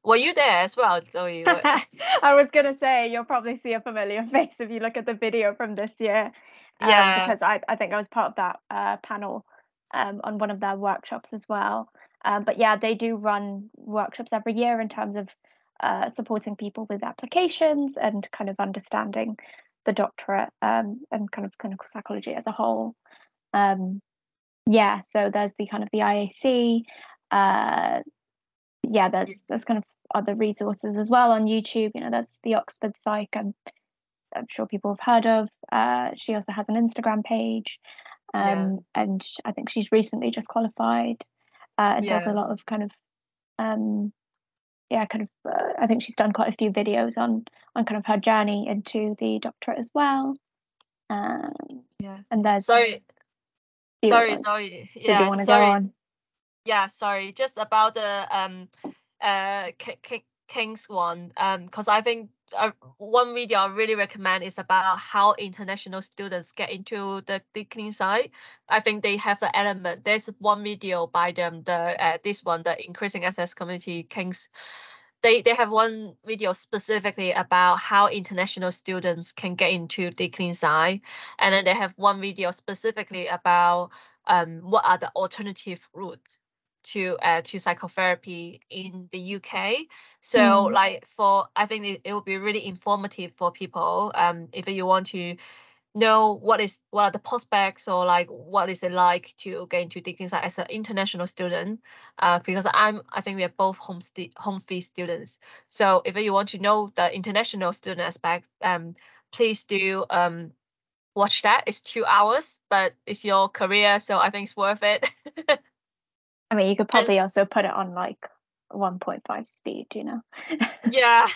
Were you there as well, Zoe? I was going to say, you'll probably see a familiar face if you look at the video from this year. Yeah. Because I think I was part of that panel on one of their workshops as well. But yeah, they do run workshops every year in terms of supporting people with applications and kind of understanding the doctorate and kind of clinical psychology as a whole. Yeah, so there's the kind of the IAC. Yeah, there's kind of other resources as well on YouTube. You know, there's the Oxford Psych. I'm sure people have heard of. She also has an Instagram page, and I think she's recently just qualified. And does a lot of kind of I think she's done quite a few videos on kind of her journey into the doctorate as well. And there's sorry. Did you want to go on? Yeah, sorry, just about the King's one, because I think one video I really recommend is about how international students get into the DClinPsy. I think they have the element. There's one video by them, this one, the Increasing Access Community Kings. They have one video specifically about how international students can get into DClinPsy, and then they have one video specifically about what are the alternative routes to psychotherapy in the UK. So like I think it will be really informative for people if you want to know what are the prospects, or like what is it like to get into DClinPsy as an international student, because I think we are both home fee students. So if you want to know the international student aspect, please do watch that. It's 2 hours, but it's your career, so I think it's worth it. I mean, you could probably also put it on like 1.5 speed, you know. yeah.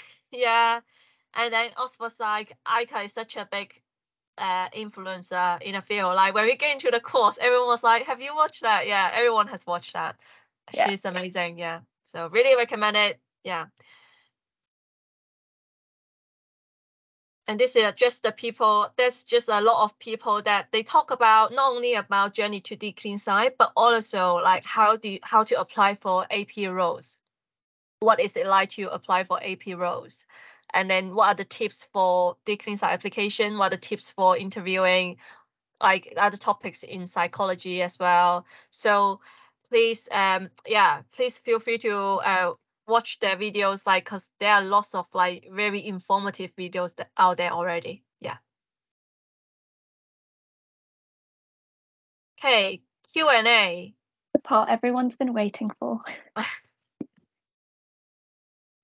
And then Oxford Psych, Aika is such a big influencer in a field. Like when we get into the course, everyone was like, have you watched that? Yeah, everyone has watched that. She's amazing. Yeah, so really recommend it. Yeah. And this is just the people, there's just a lot of people that they talk about not only about journey to DClinPsy, but also like how to apply for AP roles. What is it like to apply for AP roles? And then what are the tips for DClinPsy application? What are the tips for interviewing? Like other topics in psychology as well. So please, please feel free to watch their videos, like, because there are lots of like very informative videos that out there already. Yeah. Okay, Q&A. The part everyone's been waiting for.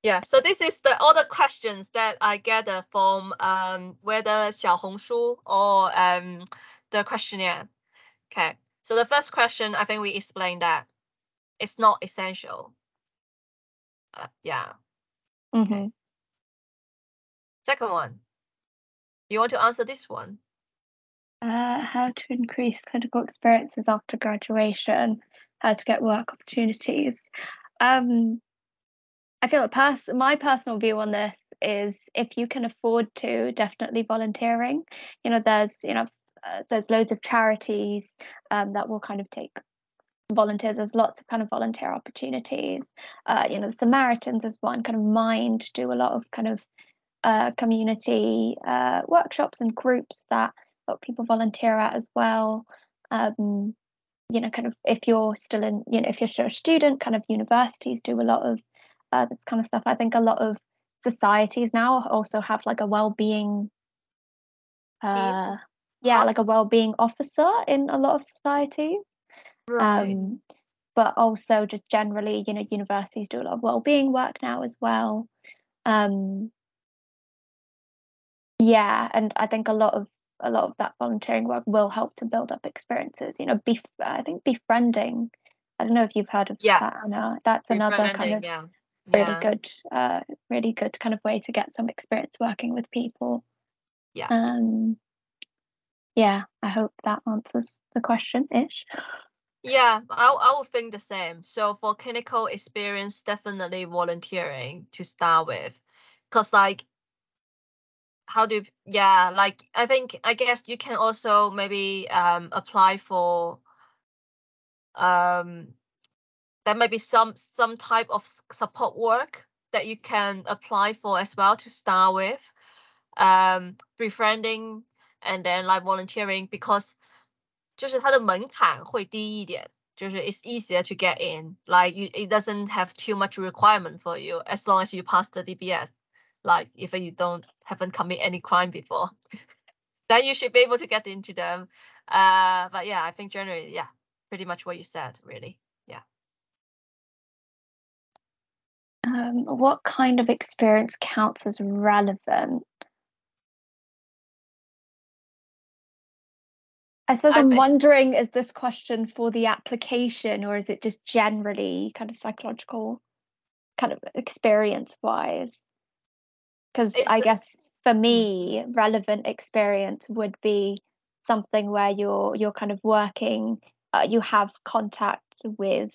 Yeah, so this is all the questions that I gather from whether Xiaohongshu or the questionnaire. Okay, so the first question, I think we explained that it's not essential. Yeah. Okay. Second one, do you want to answer this one? How to increase clinical experiences after graduation, how to get work opportunities. I feel like my personal view on this is, if you can afford to, definitely volunteering. You know, there's loads of charities that will kind of take volunteers. There's lots of kind of volunteer opportunities. You know, the Samaritans is one. Kind of Mind do a lot of kind of community workshops and groups that people volunteer at as well. You know, kind of if you're still a student, kind of universities do a lot of this kind of stuff. I think a lot of societies now also have like a well-being like a well-being officer in a lot of societies. Right. But also just generally, you know, universities do a lot of well-being work now as well. Yeah, and I think a lot of that volunteering work will help to build up experiences. You know, I think befriending I don't know if you've heard of that, Anna. That's another kind of really good kind of way to get some experience working with people. I hope that answers the question-ish. Yeah, I would think the same. So for clinical experience, definitely volunteering to start with, because like, I guess you can also maybe apply for there might be some type of support work that you can apply for as well to start with, befriending and then like volunteering, because 就是它的门槛会低一点，就是 it's easier to get in. Like it doesn't have too much requirement for you as long as you pass the DBS. Like if you haven't committed any crime before, then you should be able to get into them. But yeah, I think generally, pretty much what you said, really. Yeah. What kind of experience counts as relevant? I suppose I'm wondering, is this question for the application, or is it just generally kind of psychological, kind of experience-wise? Because I guess for me, relevant experience would be something where you're kind of working, you have contact with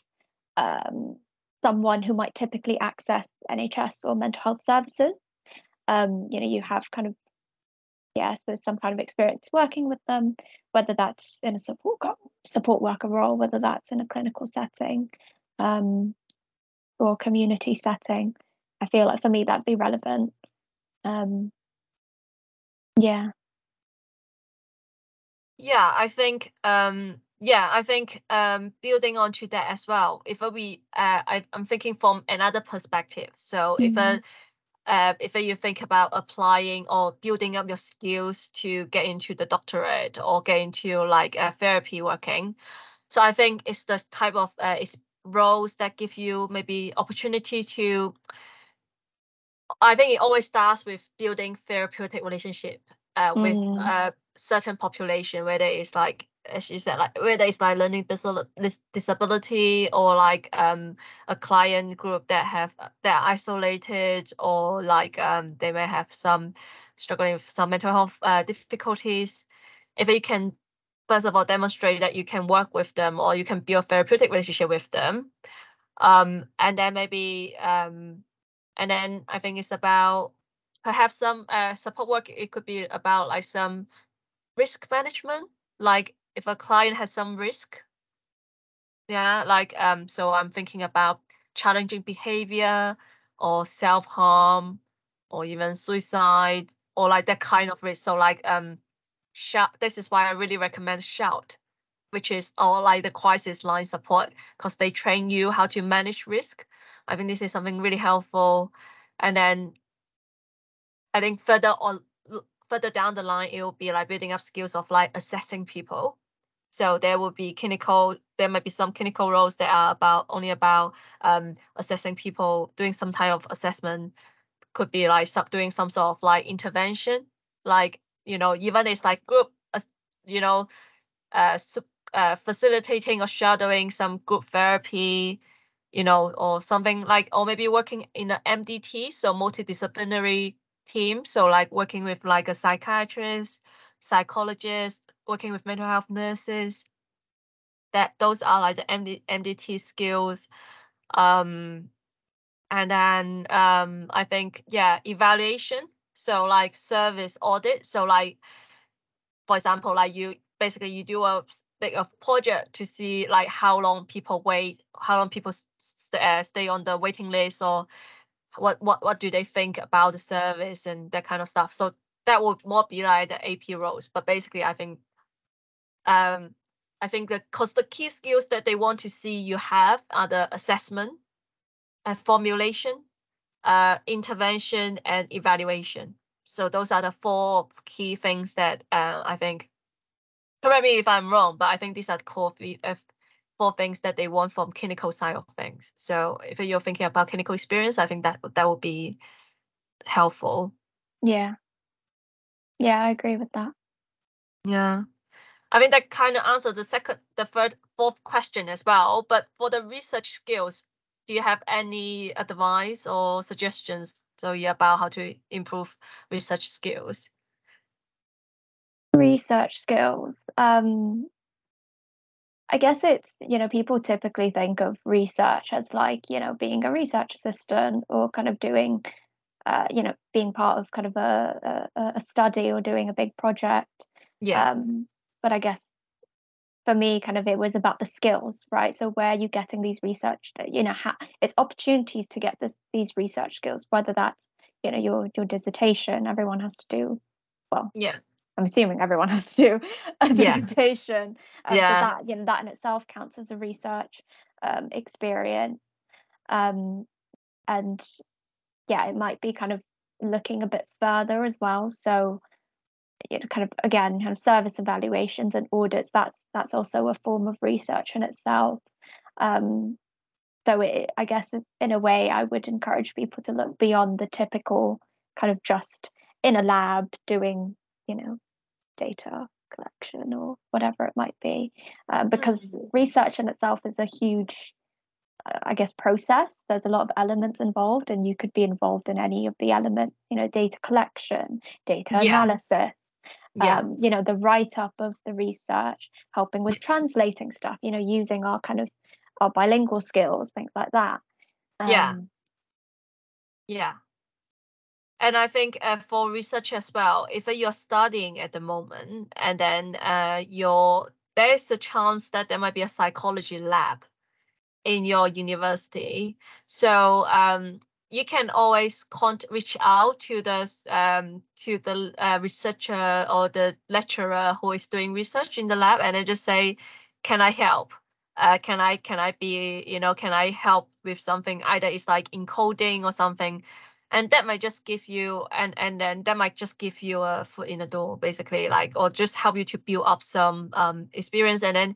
someone who might typically access NHS or mental health services. You have kind of, I suppose, some kind of experience working with them, whether that's in a support worker role, whether that's in a clinical setting, or community setting. I feel like for me that'd be relevant. I think building onto that as well. If I'm thinking from another perspective. So if you think about applying or building up your skills to get into the doctorate or get into like therapy working, so I think it's the type of it's roles that give you maybe opportunity to. I think it always starts with building therapeutic relationship with certain population, whether it's like, as you said, like whether it's like learning disability or like a client group that are isolated, or like they may have some struggling with some mental health difficulties. If you can first of all demonstrate that you can work with them, or you can build a therapeutic relationship with them, and then maybe and then I think it's about perhaps some support work. It could be about like some risk management, like if a client has some risk. So I'm thinking about challenging behavior or self-harm or even suicide or like that kind of risk. So like this is why I really recommend SHOUT, which is all like the crisis line support, because they train you how to manage risk. I think this is something really helpful. And then I think further down the line, it will be like building up skills of like assessing people. So there might be some clinical roles that are only about assessing people, doing some type of assessment. Could be like doing some sort of like intervention, like, even it's like group, facilitating or shadowing some group therapy, or something like, or maybe working in an MDT, so multidisciplinary team. So like working with like a psychiatrist, psychologist, working with mental health nurses. Those are like the MDT skills. And then I think, evaluation. So like service audit. So like, for example, like you do a big of project to see like how long people wait, how long people stay on the waiting list, or what do they think about the service and that kind of stuff. So that would more be like the AP roles. But basically, I think because the key skills that they want to see you have are the assessment, formulation, intervention, and evaluation. So those are the 4 key things that I think. Correct me if I'm wrong, but I think these are the core 4 things that they want from clinical side of things. So if you're thinking about clinical experience, I think that would be helpful. Yeah, I agree with that. Yeah. I mean, that kind of answered the third, fourth question as well. But for the research skills, do you have any advice or suggestions about how to improve research skills? Research skills. I guess it's, people typically think of research as like, being a research assistant or kind of doing, being part of kind of a study or doing a big project. Yeah. But I guess for me, kind of, it was about the skills, right? So where are you getting these research, it's opportunities to get these research skills, whether that's, your dissertation, everyone has to do, well, yeah. I'm assuming everyone has to do a dissertation. So that that in itself counts as a research experience. And it might be kind of looking a bit further as well. So kind of, again, kind of service evaluations and audits, that's also a form of research in itself. So I guess in a way, I would encourage people to look beyond the typical kind of just in a lab doing, data collection or whatever it might be, because research in itself is a huge, I guess, process. There's a lot of elements involved, and you could be involved in any of the elements, data collection, data analysis, the write-up of the research, helping with translating stuff, using our kind of our bilingual skills, things like that. And I think for research as well, if you're studying at the moment and then there's a chance that there might be a psychology lab in your university. So you can always reach out to the researcher or the lecturer who is doing research in the lab, and then just say, can I help? Can I be, can I help with something? Either it's like encoding or something. And that might just give you, and then that might just give you a foot in the door, basically, or just help you to build up some experience. And then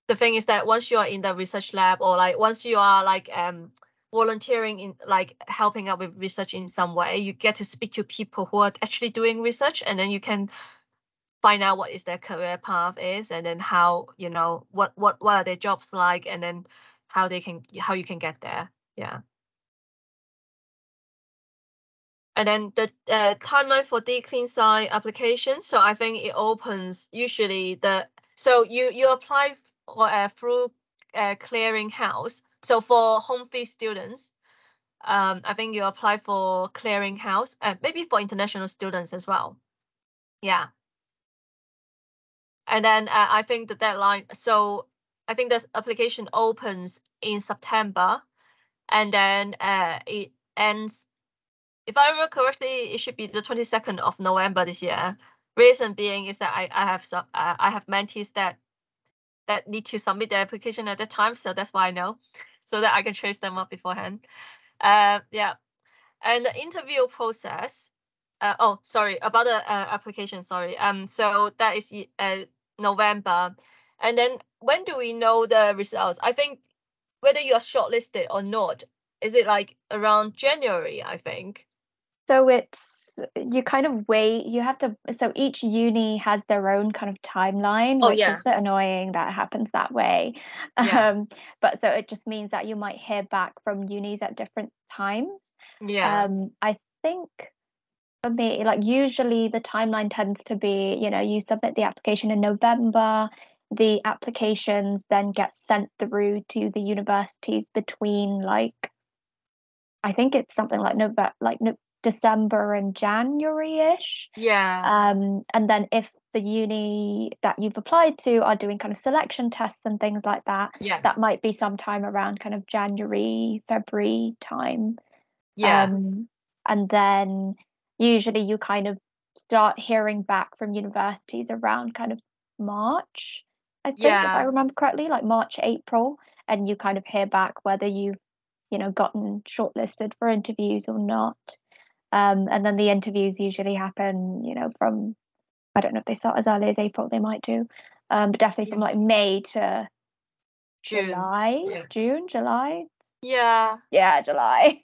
the thing is that once you are in the research lab, or once you are volunteering in helping out with research in some way, you get to speak to people who are actually doing research, and then you can find out what is their career path is, and then how, what are their jobs like, and then how you can get there. And then the timeline for DClinPsy application. So I think it opens usually so you apply through Clearinghouse. So for home fee students, I think you apply for Clearinghouse, maybe for international students as well. And then I think the deadline. So I think this application opens in September, and then it ends. If I remember correctly, it should be the 22nd of November this year. Reason being is that I have mentees that need to submit their application at that time, so that's why I know, so that I can chase them up beforehand. And the interview process. Sorry about the application. Sorry. So that is November, and then when do we know the results? I think whether you are shortlisted or not, is it around January? I think. So you kind of wait, so each uni has their own kind of timeline, which is a bit annoying that it happens that way. But so it just means that you might hear back from unis at different times. I think for me, usually the timeline tends to be, you submit the application in November, the applications then get sent through to the universities between I think it's something like December and January-ish. And then if the uni that you've applied to are doing kind of selection tests and things like that, that might be sometime around kind of January, February time. And then usually you kind of start hearing back from universities around kind of March, I think, if I remember correctly, March, April, and you kind of hear back whether you've gotten shortlisted for interviews or not. And then the interviews usually happen, from, I don't know if they start as early as April, they might do, but definitely from May to July. July. July.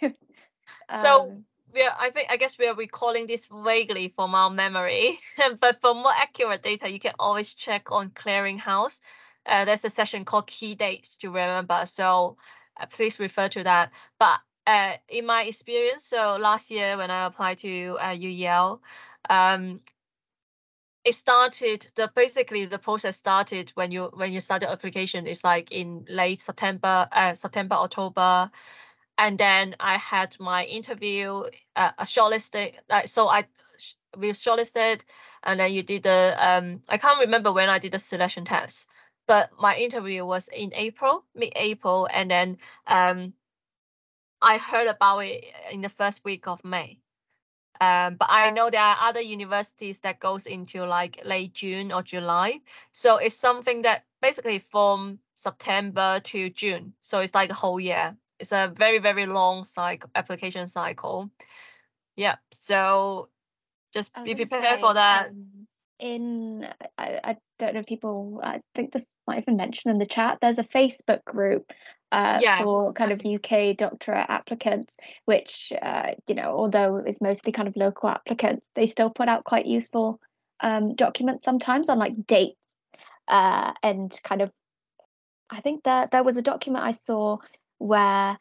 So I guess we are recalling this vaguely from our memory, but for more accurate data, you can always check on Clearinghouse. There's a session called Key Dates to remember, so please refer to that. But in my experience, so last year when I applied to UEL, it started basically the process started when you start the application. It's like in late September, October. And then I had my interview, a shortlisted. We shortlisted, and then you did the. I can't remember when I did the selection test, but my interview was in mid-April, and then I heard about it in the first week of May. But I know there are other universities that goes into like late June or July. So it's something that basically from September to June. So it's like a whole year. It's a very, very long application cycle. Yeah. So just be prepared for that. I don't know if people, I think this might have been mentioned in the chat, there's a Facebook group for kind of UK doctorate applicants, which, although it's mostly kind of local applicants, they still put out quite useful documents sometimes on like dates and kind of, I think that there was a document I saw where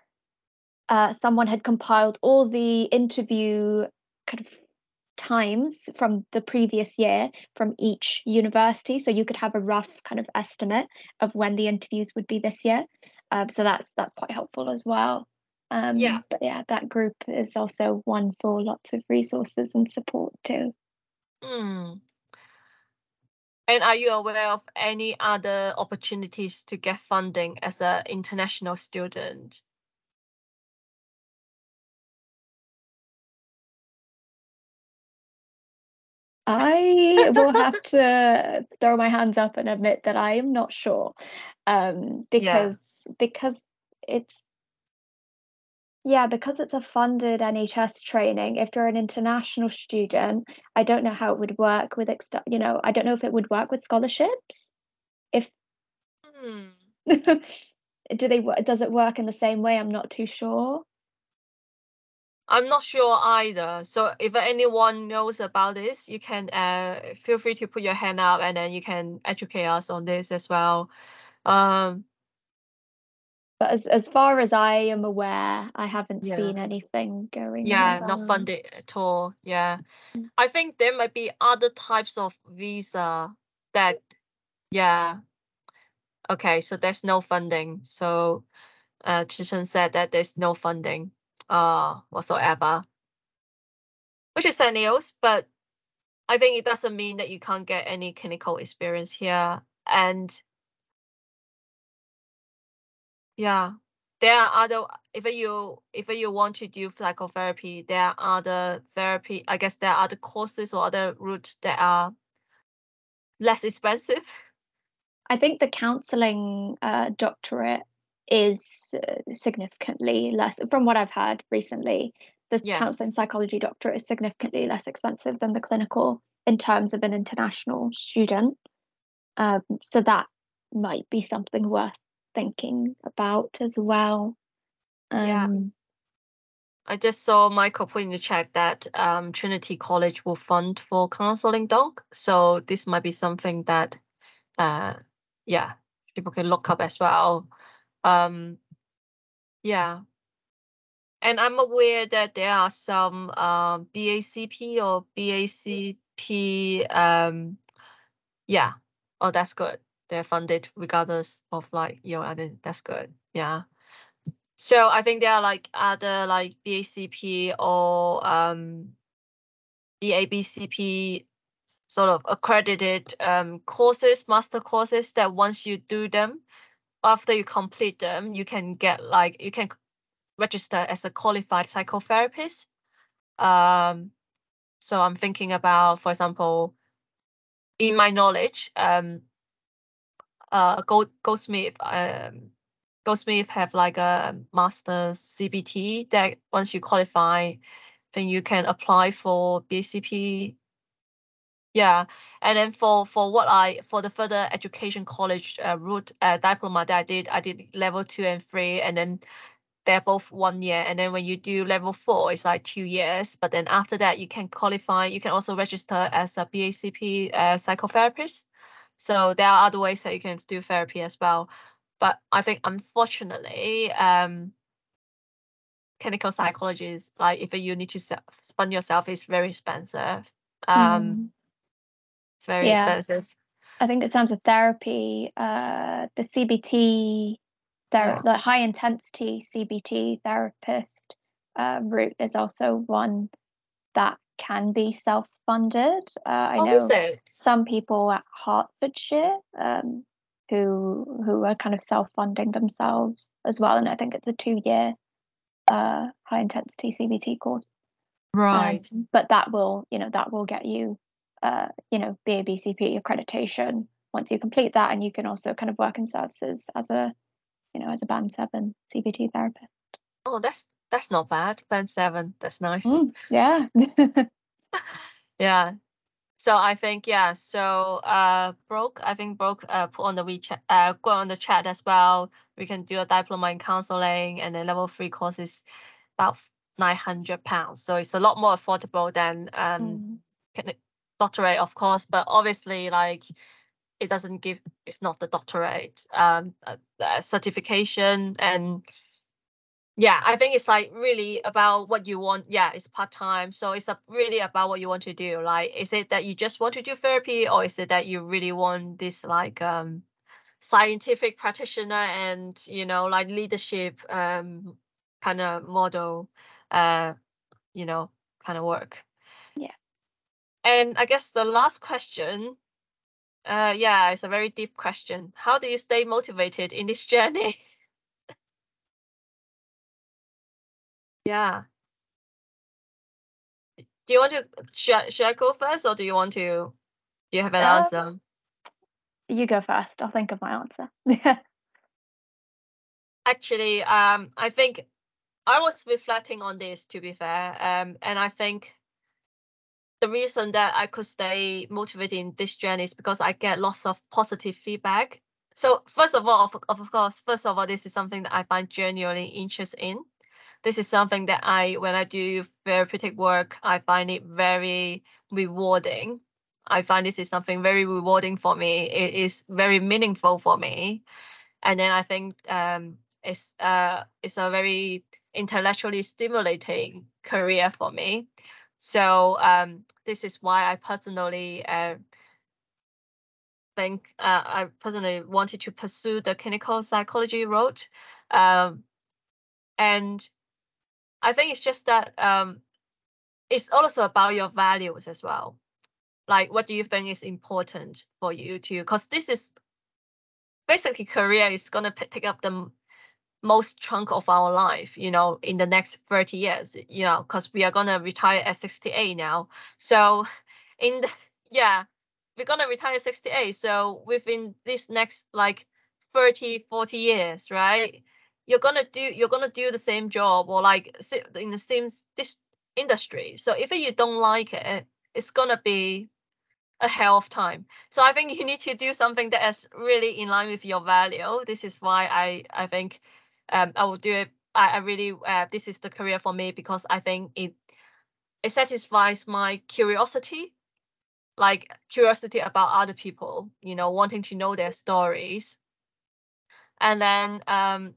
someone had compiled all the interview kind of times from the previous year from each university, so you could have a rough kind of estimate of when the interviews would be this year. So that's quite helpful as well. But yeah, that group is also one for lots of resources and support too. And are you aware of any other opportunities to get funding as an international student? I will have to throw my hands up and admit that I am not sure, because it's a funded NHS training. If you're an international student, I don't know how it would work with I don't know if it would work with scholarships. If does it work in the same way? I'm not too sure. I'm not sure either. So if anyone knows about this, you can feel free to put your hand up, and then you can educate us on this as well. But as far as I am aware, I haven't seen anything going on. Not funded at all. Yeah. I think there might be other types of visa that, okay, so there's no funding. So Chichen said that there's no funding whatsoever, which is sad news, but I think it doesn't mean that you can't get any clinical experience here. And there are other, if you want to do psychotherapy, there are other therapy, I guess there are other courses or other routes that are less expensive. I think the counseling doctorate is significantly less, from what I've heard recently. The counseling psychology doctorate is significantly less expensive than the clinical in terms of an international student. So that might be something worth thinking about as well. I just saw Michael put in the chat that Trinity College will fund for counseling doc. So this might be something that people can look up as well. And I'm aware that there are some BACP or BACP. Oh, that's good. They're funded regardless of like that's good. Yeah. So I think there are like other like BACP or BABCP sort of accredited courses, master courses that once you do them, after you complete them, you can register as a qualified psychotherapist. So I'm thinking about, for example, in my knowledge, Goldsmith have like a master's CBT that once you qualify, then you can apply for BCP. And then for the further education college route diploma that I did level 2 and 3, and then they're both 1 year. And then when you do level 4, it's like 2 years. But then after that, you can qualify. You can also register as a BACP psychotherapist. So there are other ways that you can do therapy as well. But I think, unfortunately, clinical psychology is like, if you need to fund yourself, it's very expensive. It's very expensive. I think in terms of therapy, the CBT, the high intensity CBT therapist route is also one that can be self-funded. I know some people at Hertfordshire who are kind of self-funding themselves as well, and I think it's a 2-year high intensity CBT course. Right. But that will get you BABCP accreditation once you complete that, and you can also kind of work in services as a band 7 CBT therapist. Oh, that's not bad. Band 7, that's nice. Yeah. Yeah. So I think, so Brooke put on the WeChat, go on the chat as well. We can do a diploma in counseling, and then level 3 course is about £900. So it's a lot more affordable than doctorate, of course, but obviously, like, it's not the doctorate certification. And I think it's like really about what you want. It's part-time, so it's really about what you want to do. Like, is it that you just want to do therapy, or is it that you really want this like scientific practitioner and like leadership kind of model kind of work? And I guess the last question, it's a very deep question. How do you stay motivated in this journey? Yeah. Do you want to, should I go first, or do you have an answer? You go first. I'll think of my answer. Actually, I think I was reflecting on this, to be fair. And I think the reason that I could stay motivated in this journey is because I get lots of positive feedback. So first of all, of course, this is something that I find genuinely interested in. This is something that when I do therapeutic work, I find it very rewarding. I find this is something very rewarding for me. It is very meaningful for me. And then I think it's a very intellectually stimulating career for me. So this is why I personally think I personally wanted to pursue the clinical psychology route. And I think it's just that it's also about your values as well. Like, what do you think is important for you to, because this is basically, career is going to take up the most chunk of our life, in the next 30 years, because we are going to retire at 68 now. So we're going to retire at 68. So within this next like 30, 40 years, right? You're going to do the same job, or like in the same this industry. So if you don't like it, it's going to be a hell of time. So I think you need to do something that is really in line with your value. This is why I think I will do it. I really this is the career for me, because I think it satisfies my curiosity, like curiosity about other people, wanting to know their stories. And then and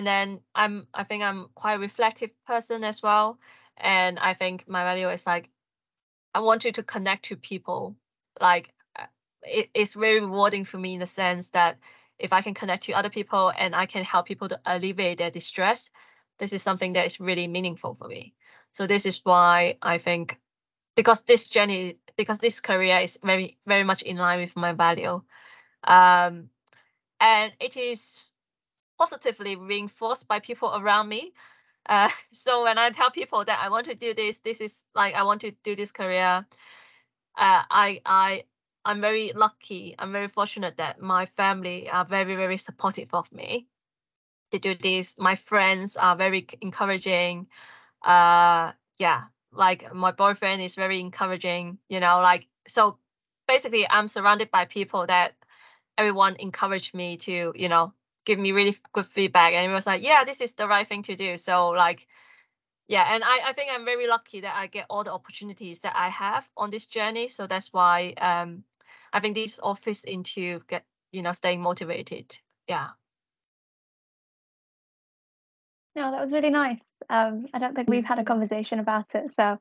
then I think I'm quite a reflective person as well. And I think my value is like, I want you to connect to people. Like, it's very rewarding for me in the sense that if I can connect to other people and I can help people to alleviate their distress, this is something that is really meaningful for me. So this is why I think, because this career is very, very much in line with my value. And it is positively reinforced by people around me. So when I tell people that I want to do this is like, I want to do this career, I'm very lucky. I'm very fortunate that my family are very, very supportive of me to do this. My friends are very encouraging. Like my boyfriend is very encouraging, like, so basically I'm surrounded by people that everyone encouraged me to, give me really good feedback, and it was like, yeah, this is the right thing to do. So like, yeah, and I think I'm very lucky that I get all the opportunities that I have on this journey. So that's why I think this all fits into staying motivated. Yeah. No, that was really nice. I don't think we've had a conversation about it, so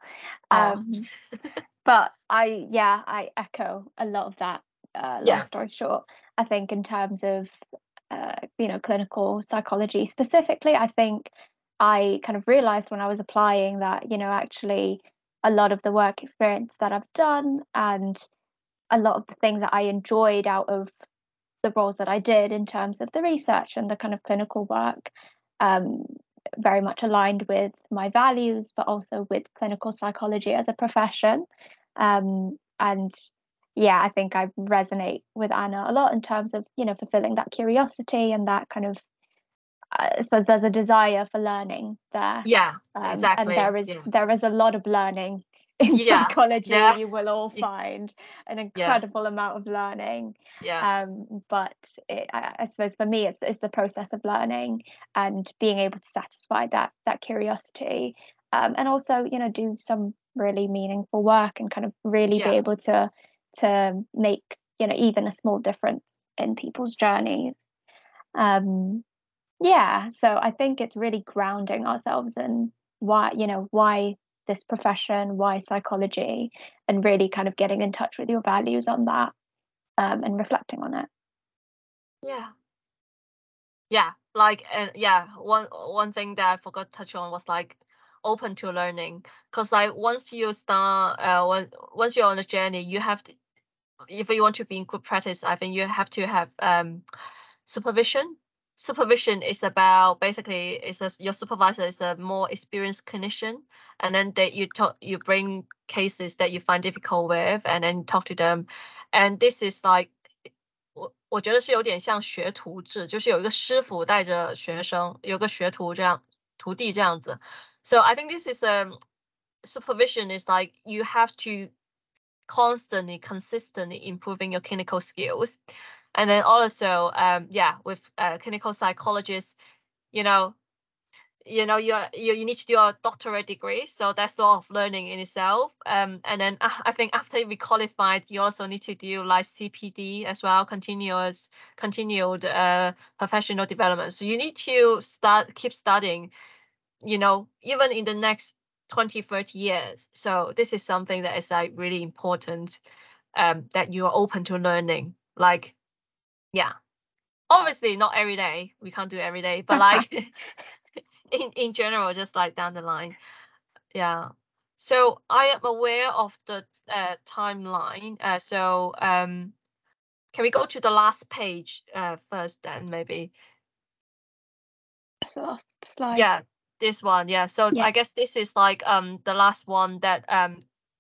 but I echo a lot of that. Long story short, I think in terms of clinical psychology specifically, I think I kind of realized when I was applying that actually a lot of the work experience that I've done and a lot of the things that I enjoyed out of the roles that I did in terms of the research and the kind of clinical work very much aligned with my values, but also with clinical psychology as a profession. And yeah, I think I resonate with Anna a lot in terms of, fulfilling that curiosity and that kind of, I suppose there's a desire for learning there. Yeah, exactly. And there is a lot of learning in psychology. You will all find an incredible amount of learning. But I suppose for me, it's the process of learning and being able to satisfy that curiosity, and also do some really meaningful work and kind of really be able to make even a small difference in people's journeys. So I think it's really grounding ourselves in why this profession, why psychology, and really kind of getting in touch with your values on that, and reflecting on it. One thing that I forgot to touch on was like open to learning, because like once you start once you're on a journey, you have to, if you want to be in good practice, I think you have to have supervision. Supervision is about basically your supervisor is a more experienced clinician, and then you bring cases that you find difficult with, and then talk to them. And this is like 我觉得是有点像学徒制，就是有一个师傅带着学生，有个学徒这样，徒弟这样子。So I think this is supervision is like you have to consistently improving your clinical skills. And then also, with clinical psychologists, you need to do a doctorate degree, so that's a lot of learning in itself. And then I think after we qualified, you also need to do like CPD as well, continued professional development. So you need to keep studying, even in the next 20-30 years. So this is something that is like really important, that you are open to learning. Like, obviously not every day, we can't do it every day, but like in general, just like down the line. So I am aware of the timeline, so can we go to the last page first then, maybe? That's the last slide. This one. So I guess this is like the last one that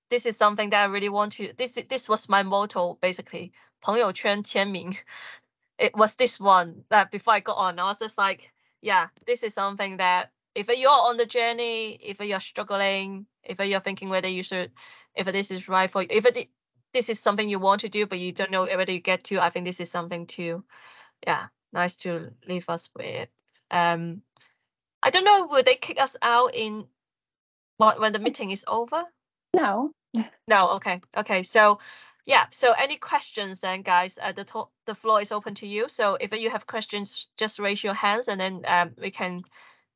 this is something that I really want to, this was my motto basically, 朋友圈签名. It was this one that before I got on, I was just like, this is something that if you're on the journey, if you're struggling, if you're thinking whether you should, if this is right for you, if this is something you want to do, but you don't know whether you get to, I think this is something to, nice to leave us with. I don't know, will they kick us out when the meeting is over? No. Okay. So, so any questions then, guys? The floor is open to you. So if you have questions, just raise your hands, and then we can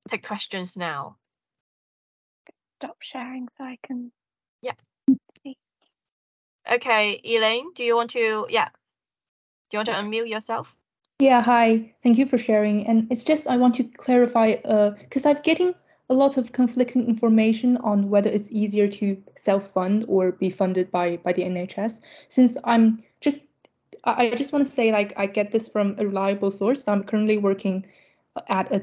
take questions now. Stop sharing so I can. See. Okay, Elaine, do you want to unmute yourself? Yeah, hi. Thank you for sharing. And it's just I want to clarify, because I'm getting a lot of conflicting information on whether it's easier to self-fund or be funded by the NHS. Since I just want to say, like, I get this from a reliable source. I'm currently working at a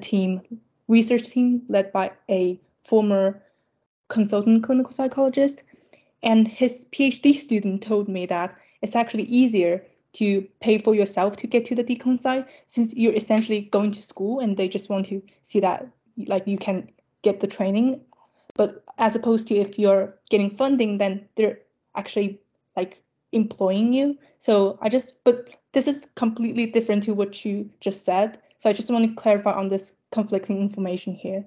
research team led by a former consultant clinical psychologist, and his PhD student told me that it's actually easier to pay for yourself to get to the DClinPsy, since you're essentially going to school and they just want to see that like you can get the training. But as opposed to if you're getting funding, then they're actually like employing you. But this is completely different to what you just said. So I just want to clarify on this conflicting information here.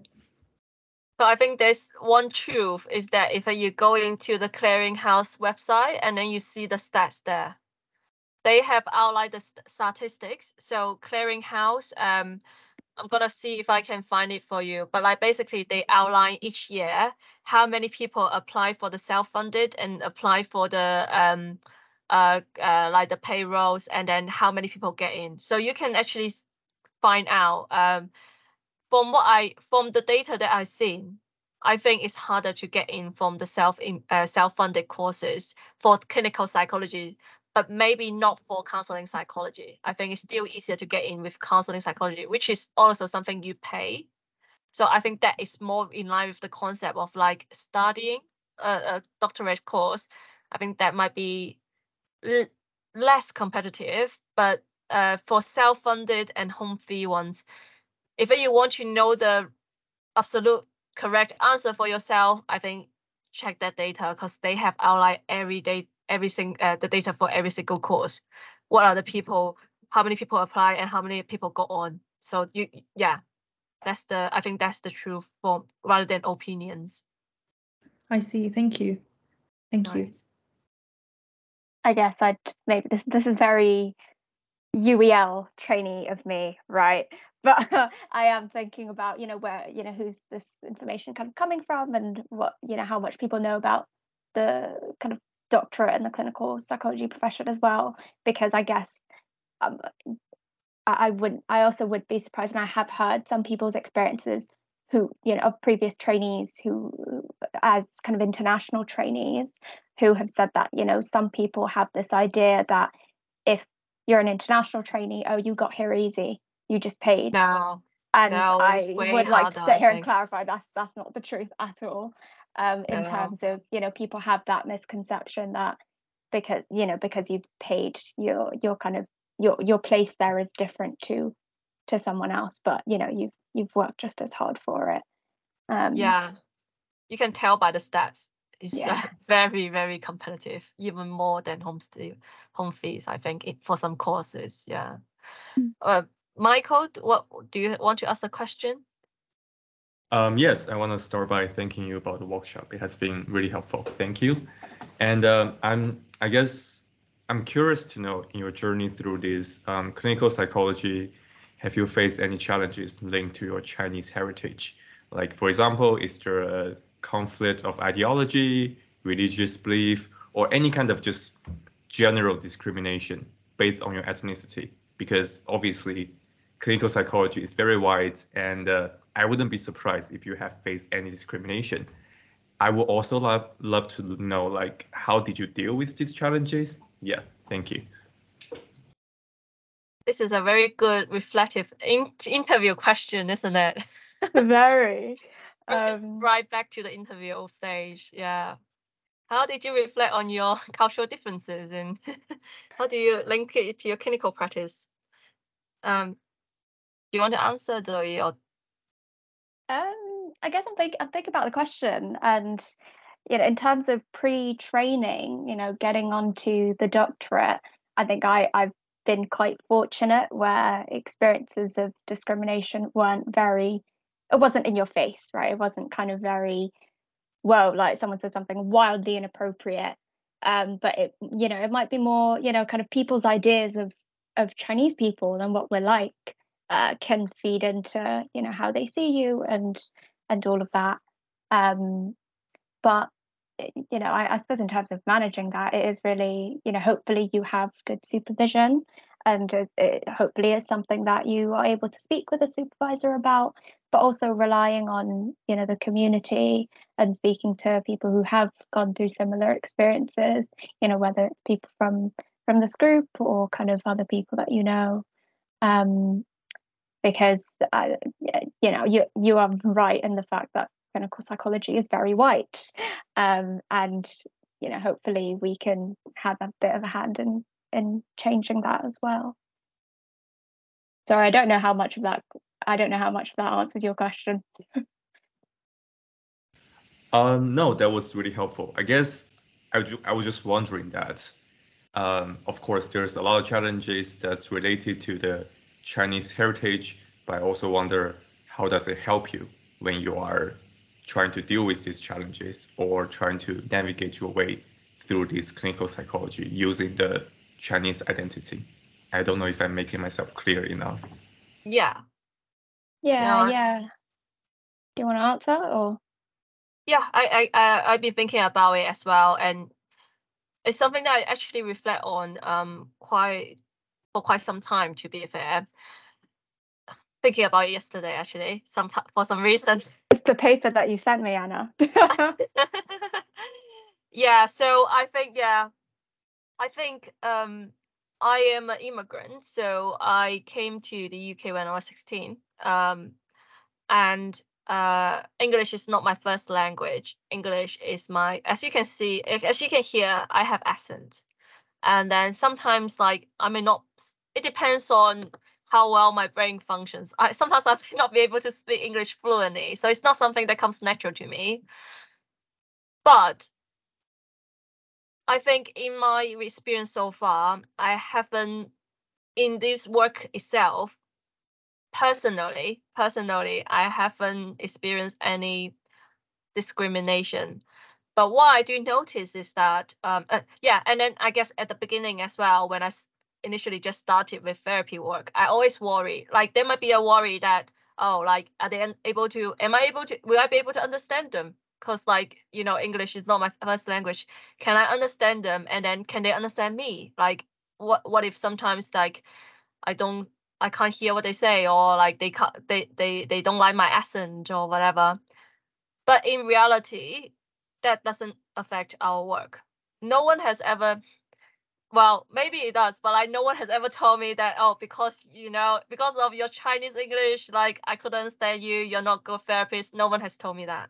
So I think there's one truth is that if you go into the clearinghouse website and then you see the stats there, they have outlined the statistics. So clearinghouse, I'm gonna see if I can find it for you. But like basically they outline each year how many people apply for the self-funded and apply for the like the payrolls, and then how many people get in. So you can actually find out from the data that I've seen, I think it's harder to get in from the self-funded courses for clinical psychology, but maybe not for counseling psychology. I think it's still easier to get in with counseling psychology, which is also something you pay. So I think that is more in line with the concept of like studying a doctorate course. I think that might be less competitive, but for self-funded and home fee ones, if you want to know the absolute correct answer for yourself, I think check that data because they have outlined the data for every single course. What are the people, how many people apply and how many people go on. So I think that's the truth for rather than opinions. I see. Thank you. Thank you. I guess maybe this is very UEL trainee of me, right? But I am thinking about, where, who's this information kind of coming from and what, how much people know about the kind of doctorate and the clinical psychology profession as well, because I guess I also would be surprised, and I have heard some people's experiences who, of previous trainees who, as kind of international trainees, who have said that, some people have this idea that if you're an international trainee, oh, you got here easy, you just paid. No. And no, I would like to sit here and clarify that's not the truth at all. In terms of, people have that misconception that because you've paid, you're kind of your place there is different to someone else, but you've worked just as hard for it. You can tell by the stats. It's very, very competitive, even more than home fees, I think, for some courses. Michael, what do you want to ask a question? Yes, I want to start by thanking you about the workshop. It has been really helpful. Thank you. And I'm curious to know, in your journey through this clinical psychology, have you faced any challenges linked to your Chinese heritage? Like, for example, is there a conflict of ideology, religious belief, or any kind of just general discrimination based on your ethnicity? Because obviously, clinical psychology is very wide, and I wouldn't be surprised if you have faced any discrimination. I would also love to know, like, how did you deal with these challenges? Yeah, thank you. This is a very good reflective interview question, isn't it? Very. Right back to the interview stage. Yeah. How did you reflect on your cultural differences, and how do you link it to your clinical practice? Do you want to answer, Zoe? Or I guess I'm thinking about the question, and in terms of pre-training, getting onto the doctorate, I think I've been quite fortunate where experiences of discrimination it wasn't in your face, right? It wasn't kind of very, well, like someone said something wildly inappropriate, but it might be more, kind of people's ideas of Chinese people and what we're like can feed into, how they see you and all of that. But I suppose in terms of managing that, it is really, hopefully you have good supervision, and hopefully it's something that you are able to speak with a supervisor about, but also relying on, the community and speaking to people who have gone through similar experiences, whether it's people from this group or kind of other people that because you are right in the fact that clinical psychology is very white, and hopefully we can have a bit of a hand in changing that as well. Sorry, I don't know how much of that answers your question. No, that was really helpful. I guess I was just wondering that, of course, there's a lot of challenges that's related to the Chinese heritage, but I also wonder, how does it help you when you are trying to deal with these challenges or trying to navigate your way through this clinical psychology using the Chinese identity? I don't know if I'm making myself clear enough. Yeah. Yeah. Do you want to answer or? Yeah, I've been thinking about it as well, and it's something that I actually reflect on for quite some time, to be fair. Thinking about it yesterday, actually, for some reason. It's the paper that you sent me, Anna. Yeah, so I think I am an immigrant, so I came to the UK when I was 16. And English is not my first language. English is as you can hear, I have accent. And then sometimes, like, I may not, it depends on how well my brain functions. Sometimes I may not be able to speak English fluently, so it's not something that comes natural to me. But I think in my experience so far, I haven't, in this work itself, personally, I haven't experienced any discrimination. But what I do notice is that, and then I guess at the beginning as well, when I initially just started with therapy work, I always worry, like there might be a worry that, oh, like, will I be able to understand them? Because, like, English is not my first language. Can I understand them? And then can they understand me? Like, what if sometimes, like, I can't hear what they say, or like they don't like my accent or whatever. But in reality, that doesn't affect our work. No one has ever, well, maybe it does, but like no one has ever told me that, oh, because of your Chinese English, like I couldn't understand you, you're not a good therapist. No one has told me that.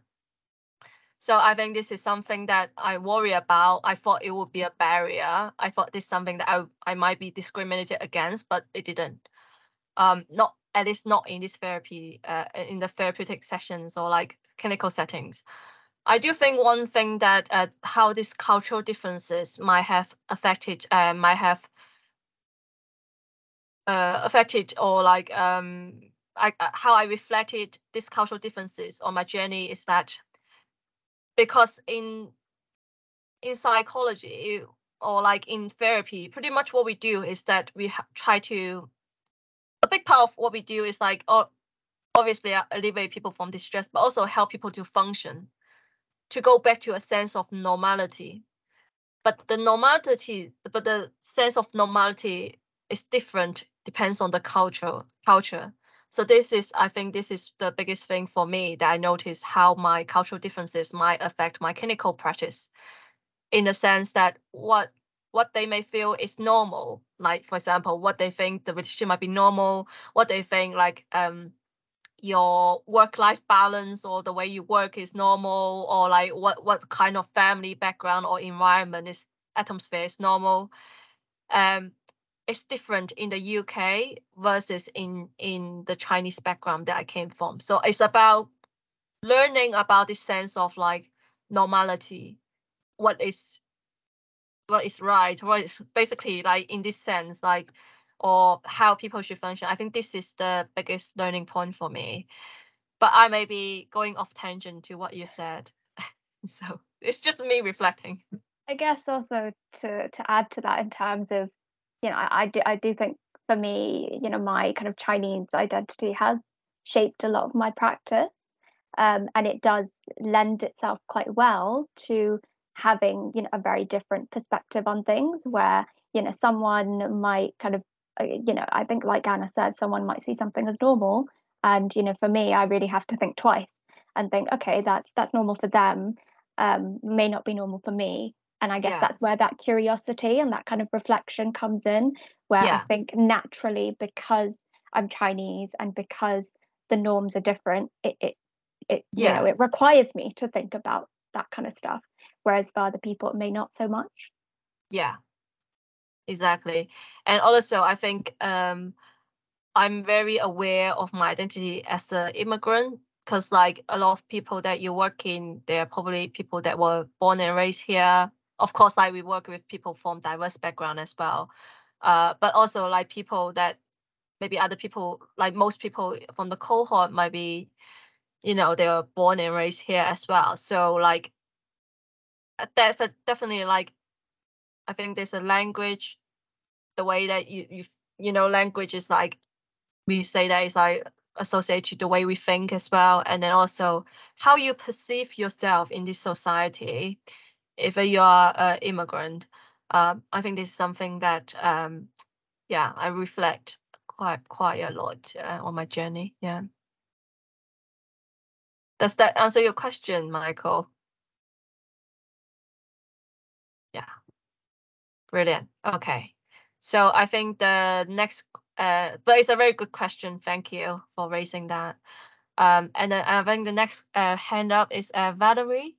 So I think this is something that I worry about. I thought it would be a barrier. I thought this is something that I might be discriminated against, but it didn't. Not, at least not in this therapy, in the therapeutic sessions or like clinical settings. I do think one thing that how these cultural differences might have affected, or like how I reflected these cultural differences on my journey is that, because in psychology or like in therapy, pretty much what we do is that we try to, a big part of what we do is like, obviously alleviate people from distress, but also help people to function, to go back to a sense of normality. But the sense of normality is different, depends on the culture. So I think this is the biggest thing for me, that I notice how my cultural differences might affect my clinical practice, in the sense that what they may feel is normal, like, for example, what they think the relationship might be normal, what they think, like, your work-life balance or the way you work is normal, or like what kind of family background or environment atmosphere is normal. It's different in the UK versus in the Chinese background that I came from. So it's about learning about this sense of like normality, what is right, what is basically like in this sense, like, or how people should function. I think this is the biggest learning point for me. But I may be going off tangent to what you said. So it's just me reflecting. I guess also to add to that, in terms of, I do think for me, my kind of Chinese identity has shaped a lot of my practice, and it does lend itself quite well to having, a very different perspective on things, where, someone might kind of, I think, like Anna said, someone might see something as normal, and for me, I really have to think twice and think, okay, that's normal for them, may not be normal for me. And I guess that's where that curiosity and that kind of reflection comes in, where I think naturally, because I'm Chinese and because the norms are different, it requires me to think about that kind of stuff, whereas for other people it may not so much. Yeah, exactly. And also I think I'm very aware of my identity as an immigrant, because like a lot of people that you work in, they're probably people that were born and raised here. Of course, like we work with people from diverse background as well, but also like people that maybe other people, like most people from the cohort might be, they were born and raised here as well. So like definitely, like I think there's a language, the way that language is like, we say that is like associated to the way we think as well, and then also how you perceive yourself in this society if you are an immigrant. I think this is something that I reflect quite a lot on my journey. Yeah. Does that answer your question, Michael? Yeah. Brilliant. Okay. So I think the next, but it's a very good question. Thank you for raising that. And then I think the next hand up is Valerie.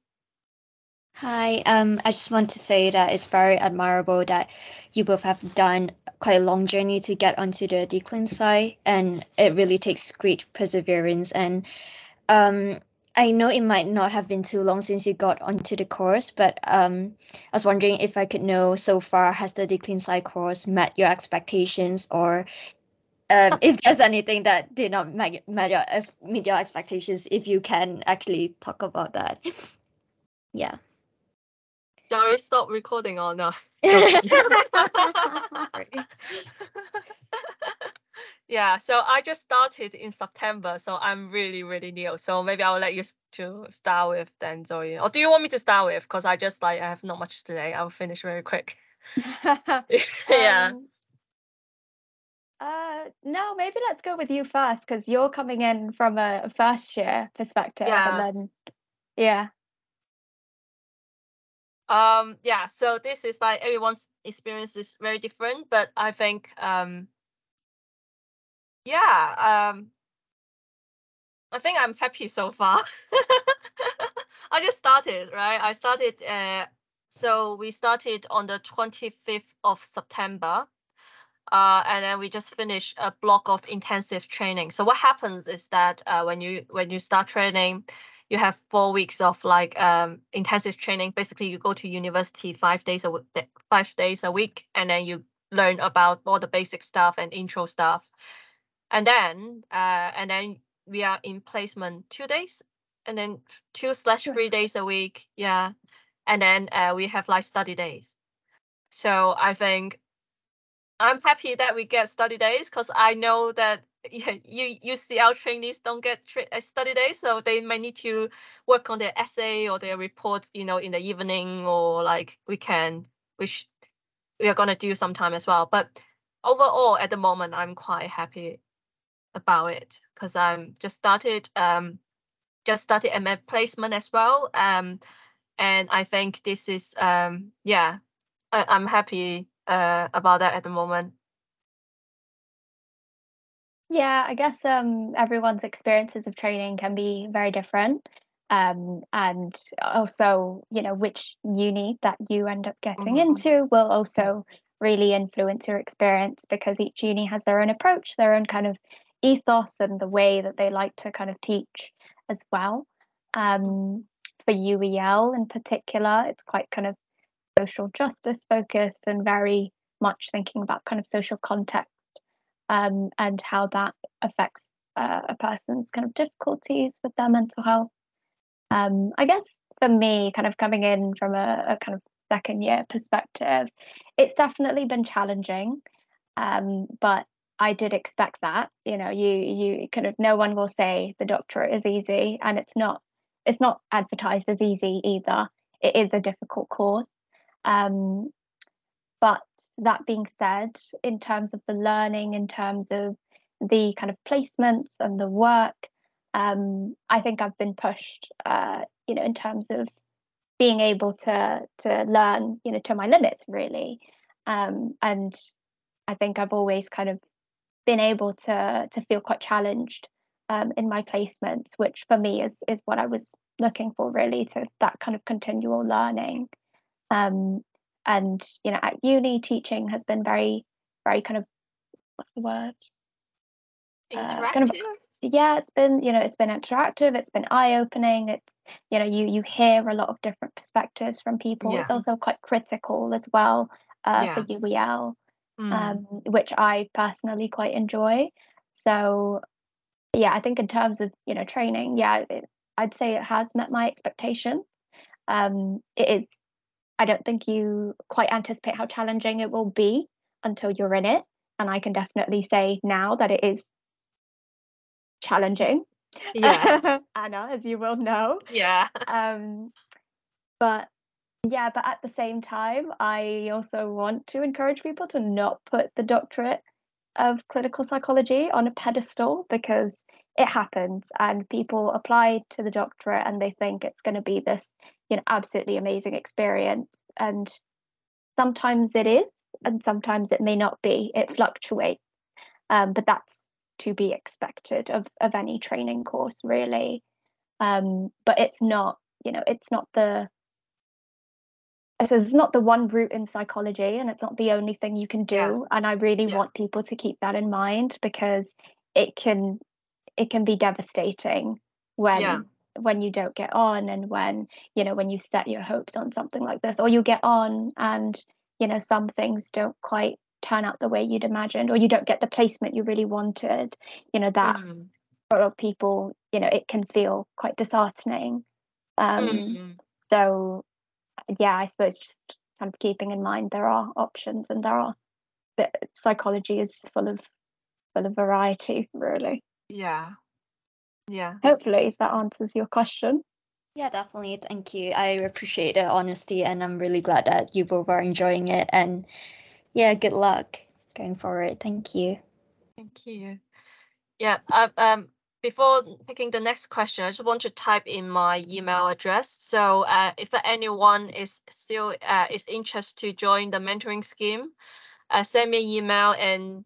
Hi, I just want to say that it's very admirable that you both have done quite a long journey to get onto the DClinPsy, and it really takes great perseverance. And I know it might not have been too long since you got onto the course, but I was wondering if I could know, so far, has the DClinPsy course met your expectations, or if there's anything that did not meet your expectations, if you can actually talk about that. Yeah. Shall we stop recording or no? Yeah, so I just started in September, so I'm really, really new. So maybe I'll let you to start with then, Zoe. Or do you want me to start with? Because I just I have not much today. I'll finish very quick. Yeah. No, maybe let's go with you first, because you're coming in from a first year perspective, Yeah. and then yeah. So this is like everyone's experience is very different, but I think I think I'm happy so far. I just started, right? I started so we started on the 25th of September. And then we just finished a block of intensive training. So what happens is that when you start training, you have 4 weeks of like intensive training. Basically, you go to university 5 days a week, and then you learn about all the basic stuff and intro stuff. And then we are in placement 2 days, and then 2/3 days a week. Yeah, and then we have like study days. So I think I'm happy that we get study days, because I know that UCL trainees don't get study days, so they might need to work on their essay or their report, in the evening or like weekend, which we are gonna do sometime as well. But overall, at the moment, I'm quite happy about it, because I'm just started at my placement as well. And I think this is I'm happy about that at the moment. Yeah, I guess everyone's experiences of training can be very different. And also, which uni that you end up getting into will also really influence your experience, because each uni has their own approach, their own kind of ethos, and the way that they like to kind of teach as well. For UEL in particular, it's quite kind of social justice focused and very much thinking about kind of social context, and how that affects a person's kind of difficulties with their mental health. I guess for me, kind of coming in from a kind of second year perspective, it's definitely been challenging, but I did expect that. You kind of, no one will say the doctorate is easy, and it's not advertised as easy either. It is a difficult course. But that being said, in terms of the learning, in terms of the kind of placements and the work, I think I've been pushed, in terms of being able to learn, to my limits, really. And I think I've always kind of been able to feel quite challenged in my placements, which for me is what I was looking for, really, to that kind of continual learning. And at uni, teaching has been very, very kind of, what's the word? Interactive. It's been interactive. It's been eye-opening. It's you hear a lot of different perspectives from people. Yeah. It's also quite critical as well for UEL. which I personally quite enjoy. So yeah, I think in terms of, training, I'd say it has met my expectations. It is, I don't think you quite anticipate how challenging it will be until you're in it. And I can definitely say now that it is challenging. Yeah. Anna, as you will know. Yeah. But at the same time, I also want to encourage people to not put the doctorate of clinical psychology on a pedestal, because it happens and people apply to the doctorate and they think it's going to be this, absolutely amazing experience. And sometimes it is, and sometimes it may not be. It fluctuates. But that's to be expected of any training course, really. But it's not, it's not the one route in psychology, and it's not the only thing you can do. Yeah. And I really want people to keep that in mind, because it can be devastating when you don't get on, and when you set your hopes on something like this, or you get on and some things don't quite turn out the way you'd imagined, or you don't get the placement you really wanted. That for a lot of people, it can feel quite disheartening. So yeah, I suppose just kind of keeping in mind there are options, and psychology is full of variety, really. Yeah. Hopefully that answers your question. Yeah, definitely. Thank you. I appreciate the honesty, and I'm really glad that you both are enjoying it. And yeah, good luck going forward. Thank you. Thank you. Yeah. Before picking the next question, I just want to type in my email address. So if anyone is still is interested to join the mentoring scheme, send me an email, and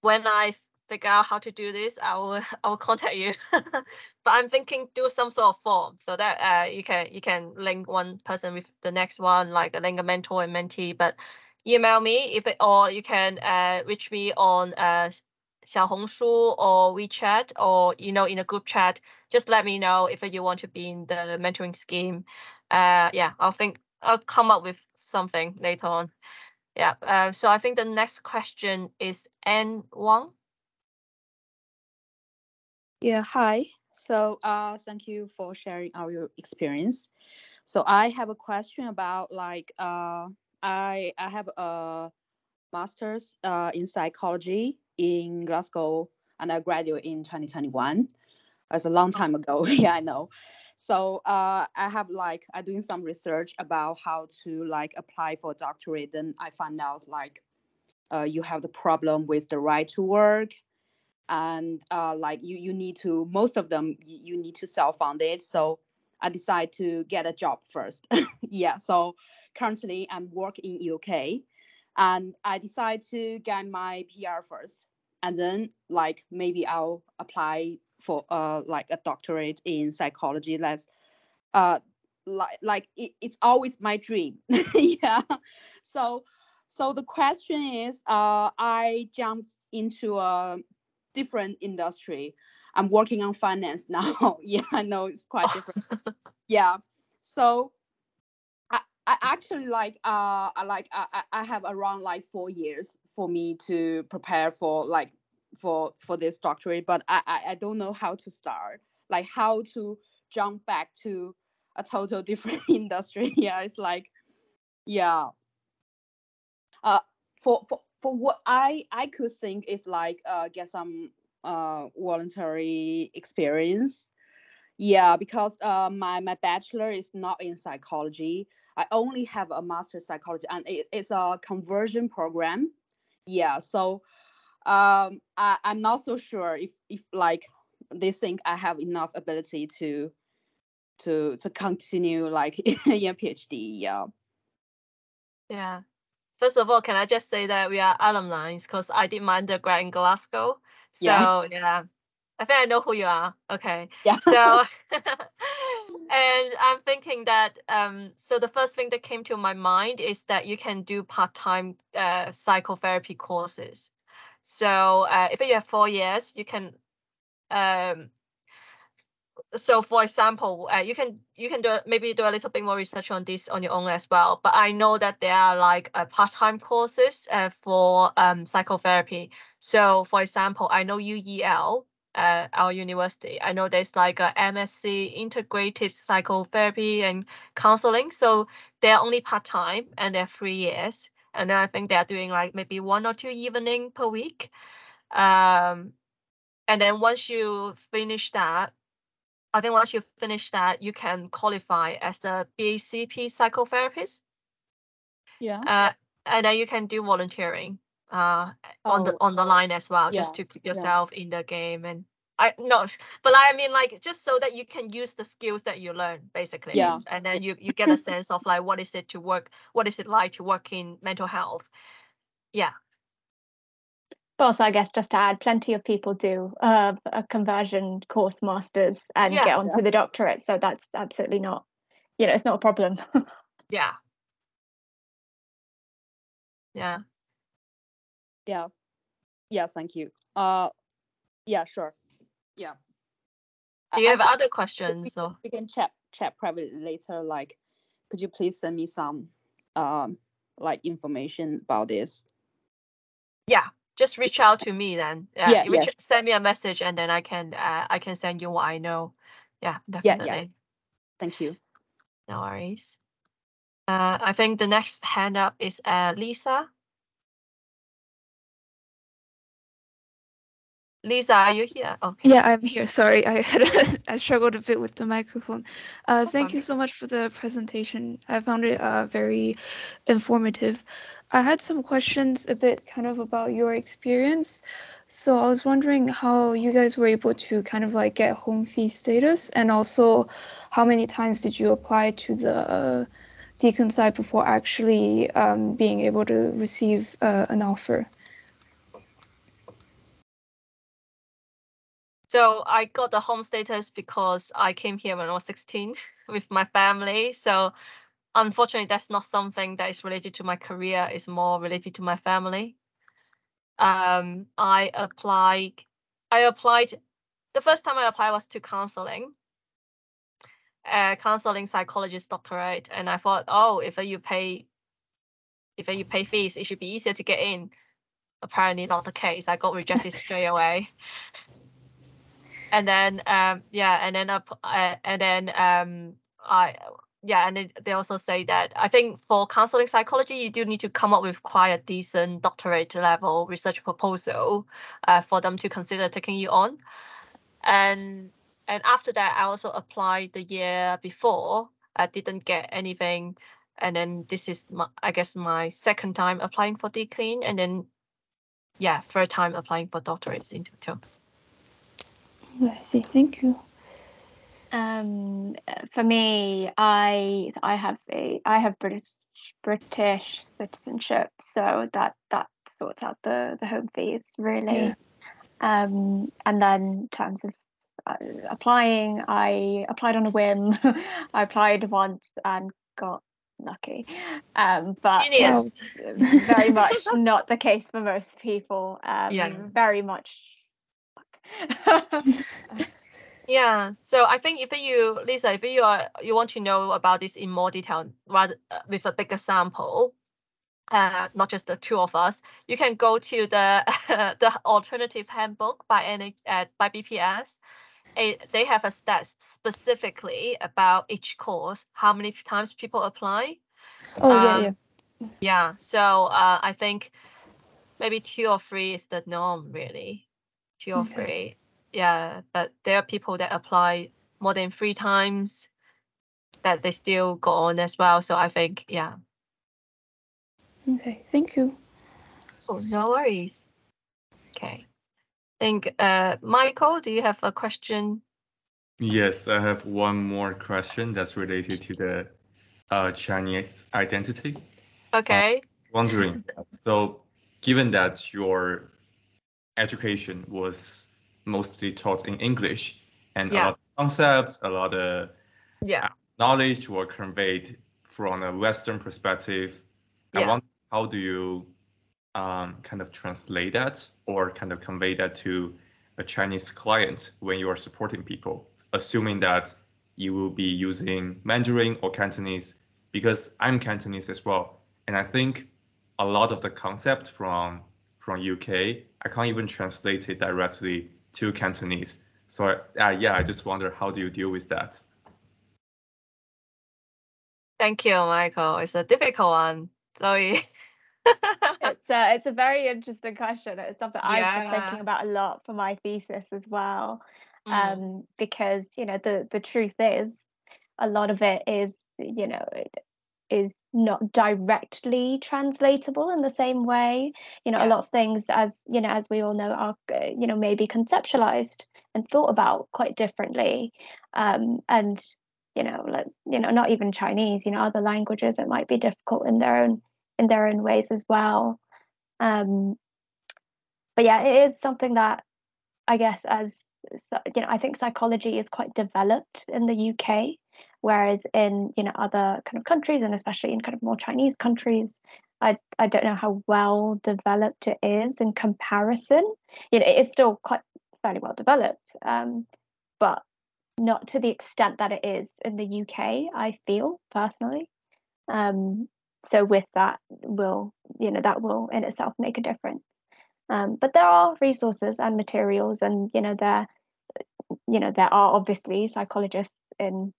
when I figure out how to do this, I will contact you. But I'm thinking do some sort of form so that you can link one person with the next one, like link a mentor and mentee. But email me or you can reach me on Xiaohongshu or WeChat, or in a group chat. Just let me know if you want to be in the mentoring scheme. I'll come up with something later on. Yeah. So I think the next question is Anne Wang. Yeah, hi. So thank you for sharing your experience. So I have a question about I have a master's in psychology in Glasgow, and I graduated in 2021. That's a long time ago. Yeah, I know. So I have I doing some research about how to apply for a doctorate. Then I found out you have the problem with the right to work, and you need to, most of them you need to self-fund it. So I decided to get a job first. Yeah. So currently I'm working in UK, and I decided to get my PR first, and then maybe I'll apply for a doctorate in psychology. That's it's always my dream. Yeah. So the question is, I jumped into a different industry. I'm working on finance now. Yeah, I know it's quite different. Yeah. So I actually I have around 4 years for me to prepare for for this doctorate, but I don't know how to start, how to jump back to a total different industry. Yeah, it's yeah. For what I could think is get some voluntary experience. Yeah, because my bachelor is not in psychology. I only have a master's psychology, and it's a conversion program. Yeah, so I'm not so sure if they think I have enough ability to continue in a PhD. Yeah. Yeah. First of all, can I just say that we are alumni, because I did my undergrad in Glasgow. So yeah, I think I know who you are. Okay. Yeah. So and I'm thinking that so the first thing that came to my mind is that you can do part-time psychotherapy courses. So if you have 4 years, you can so for example, you can maybe do a little bit more research on this on your own as well. But I know that there are like part-time courses for psychotherapy. So for example, I know UEL, our university. I know there's like a MSc integrated psychotherapy and counseling. So they're only part-time and they're 3 years. And then I think they're doing like maybe 1 or 2 evenings per week. And then once you finish that, I think once you finish that, you can qualify as a BACP psychotherapist. Yeah. And then you can do volunteering on the line as well, just to keep yourself in the game. And I mean like just so that you can use the skills that you learn basically. Yeah. And then you get a sense of like what is it like to work in mental health. Yeah. Also, I guess just to add, plenty of people do a conversion course masters and get onto the doctorate. So that's absolutely not, it's not a problem. Yeah. Yeah. Yeah, thank you. Yeah, sure. Yeah. Do you have other questions? We can chat privately later. Like, could you please send me some like information about this? Yeah. Just reach out to me then. Send me a message and then I can send you what I know. Yeah, definitely. Yeah. Thank you. No worries. I think the next hand up is Lisa. Lisa, are you here? Okay. Yeah, I'm here. Sorry, I struggled a bit with the microphone. Thank you so much for the presentation. I found it very informative. I had some questions a bit kind of about your experience. So I was wondering how you guys were able to kind of like get home fee status, and also how many times did you apply to the DClinPsy before actually being able to receive an offer? So I got the home status because I came here when I was 16 with my family. So unfortunately, that's not something that is related to my career. It's more related to my family. I applied. The first time I applied was to counseling psychologist doctorate, and I thought, oh, if you pay fees, it should be easier to get in. Apparently, not the case. I got rejected straight away. And then they also say that I think for counseling psychology, you do need to come up with quite a decent doctorate level research proposal for them to consider taking you on. And after that, I also applied the year before. I didn't get anything, and then this is my second time applying for DClin, and then third time applying for doctorates in total. I see. Thank you. For me, I have British citizenship, so that sorts out the home fees really. And then in terms of applying, I applied on a whim. I applied once and got lucky, but very much not the case for most people. Very much. Yeah, so I think if you want to know about this in more detail, rather with a bigger sample, not just the two of us, you can go to the the alternative handbook by BPS. They have a stats specifically about each course, how many times people apply. Yeah. So I think maybe 2 or 3 is the norm, really. 2 or 3. Yeah, but there are people that apply more than 3 times that they still go on as well. So I think, Okay, thank you. Oh, no worries. Okay. I think, Michael, do you have a question? Yes, I have one more question that's related to the Chinese identity. Okay. Wondering, so given that your education was mostly taught in English and a lot of concepts, a lot of knowledge were conveyed from a Western perspective, I wonder how do you kind of translate that or kind of convey that to a Chinese client when you are supporting people, assuming that you will be using Mandarin or Cantonese, because I'm Cantonese as well. And I think a lot of the concept from UK, I can't even translate it directly to Cantonese. So yeah, I just wonder, how do you deal with that? Thank you, Michael. It's a difficult one, Zoe. It's a very interesting question. It's something I've been thinking about a lot for my thesis as well. Because the truth is, a lot of it is it is not directly translatable in the same way. A lot of things, as we all know, are maybe conceptualized and thought about quite differently. And not even Chinese, other languages, it might be difficult in their own ways as well. But yeah, it is something that I guess, as I think psychology is quite developed in the UK, whereas in other kind of countries, and especially in kind of more Chinese countries, I don't know how well developed it is in comparison. It's still quite fairly well developed, but not to the extent that it is in the UK, I feel personally. So with that will in itself make a difference. But there are resources and materials, and there are obviously psychologists in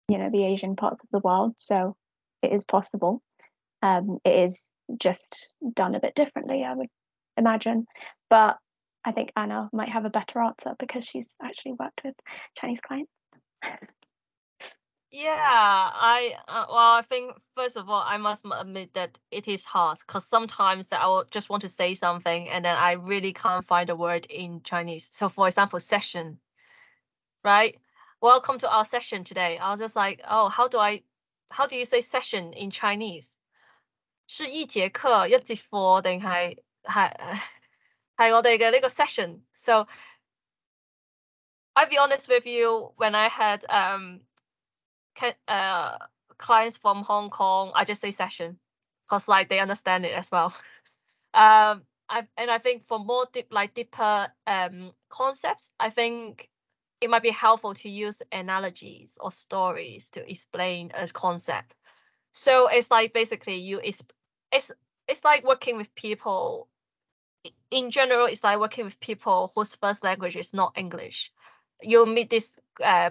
the Asian parts of the world, so it is possible. It is just done a bit differently, I would imagine. But I think Anna might have a better answer because she's actually worked with Chinese clients. Yeah, I think first of all, I must admit that it is hard, because sometimes that I will just want to say something and then I really can't find a word in Chinese. So for example, session, right? Welcome to our session today. I was just like, oh, how do you say session in Chinese? 是一節課一節課定係我哋嘅呢個 session? So I'll be honest with you, when I had clients from Hong Kong, I just say session, because like they understand it as well. I think for more deeper concepts, I think it might be helpful to use analogies or stories to explain a concept. So it's like basically it's like working with people. In general, it's like working with people whose first language is not English. You'll meet this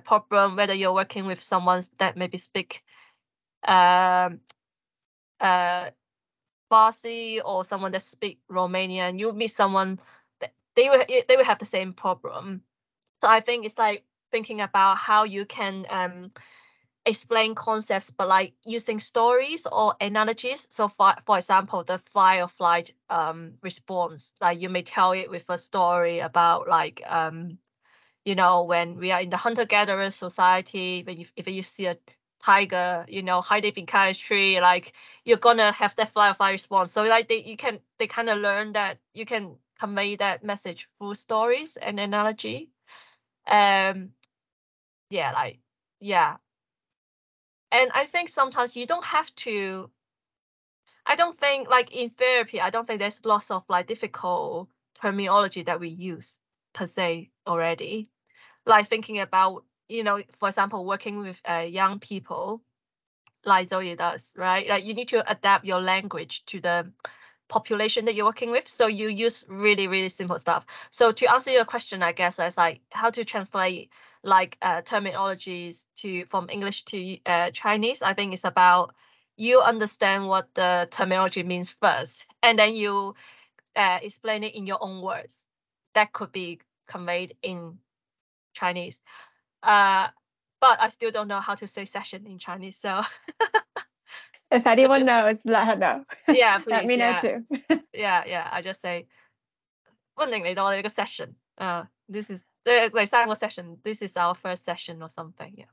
problem whether you're working with someone that maybe speak Farsi or someone that speak Romanian. You meet someone that they will have the same problem. So I think it's like thinking about how you can explain concepts, but like using stories or analogies. So for example, the fight or flight response, like you may tell it with a story about like when we are in the hunter-gatherer society, if you see a tiger, hiding behind a tree, like you're gonna have that flight or flight response. So like they kind of learn that you can convey that message through stories and analogy. And I think sometimes you don't have to. I don't think, like in therapy, I don't think there's lots of like difficult terminology that we use per se already. Like thinking about, for example, working with young people, like Zoe does, right? Like you need to adapt your language to the population that you're working with. So you use really, really simple stuff. So to answer your question, I guess it's like how to translate like terminologies from English to Chinese. I think it's about you understand what the terminology means first, and then you explain it in your own words. That could be conveyed in Chinese. But I still don't know how to say session in Chinese. So if anyone knows, let her know. Yeah, please. Let me know too. Yeah. I just say 歡迎嚟到我哋嘅session. This is 第三個session. This is our first session or something. Yeah.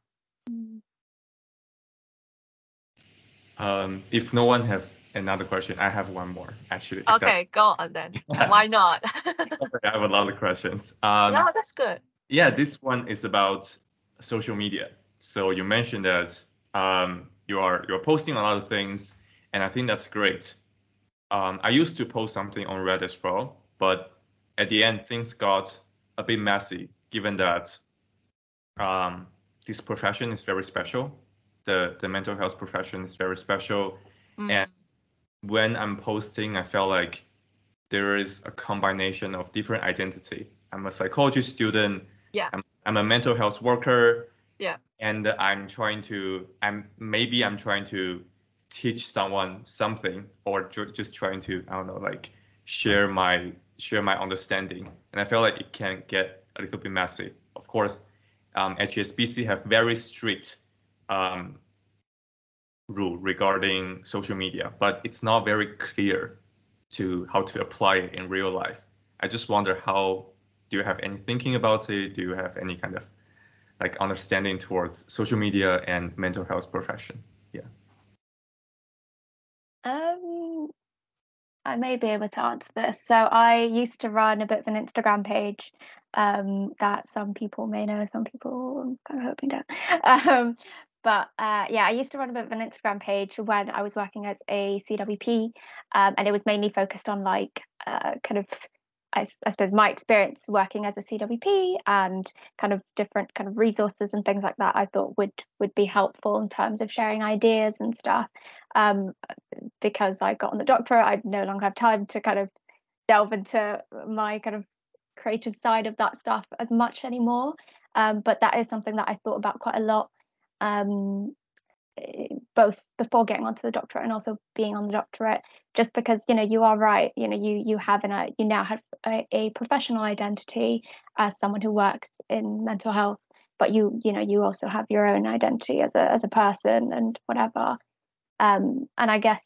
If no one have another question, I have one more actually. Okay, go on then. Why not? I have a lot of questions. No, that's good. Yeah, this one is about social media. So you mentioned that you're posting a lot of things, and I think that's great. I used to post something on Reddit as well, but at the end things got a bit messy, given that this profession is very special. The mental health profession is very special. And when I'm posting, I felt like there is a combination of different identity. I'm a psychology student. Yeah. I'm a mental health worker. Yeah. And I'm trying to teach someone something, or just trying to, I don't know, like share my understanding. And I feel like it can get a little bit messy. Of course, HSBC have very strict rule regarding social media, but it's not very clear to how to apply it in real life. I just wonder, do you have any thinking about it? Do you have any kind of like understanding towards social media and mental health profession? Yeah. I may be able to answer this. So I used to run a bit of an Instagram page that some people may know, some people I'm kind of hoping don't. But I used to run a bit of an Instagram page when I was working as a CWP, and it was mainly focused on like kind of, I suppose, my experience working as a CWP and kind of different kind of resources and things like that I thought would be helpful in terms of sharing ideas and stuff. Because I got on the doctorate, I no longer have time to kind of delve into my kind of creative side of that stuff as much anymore. But that is something that I thought about quite a lot, both before getting onto the doctorate and also being on the doctorate, just because, you know, you are right, you know, you now have a professional identity as someone who works in mental health, but you also have your own identity as a person and whatever. And I guess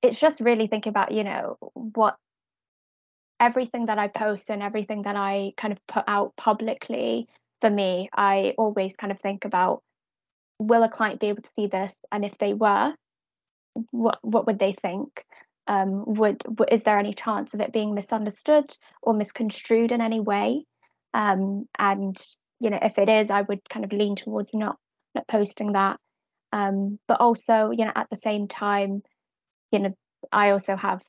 it's just really thinking about, you know, what everything that I post and everything that I kind of put out publicly, for me, I always kind of think about, will a client be able to see this? And if they were, what would they think? Is there any chance of it being misunderstood or misconstrued in any way? And, you know, if it is, I would kind of lean towards not posting that. But also, you know, at the same time, you know, I also have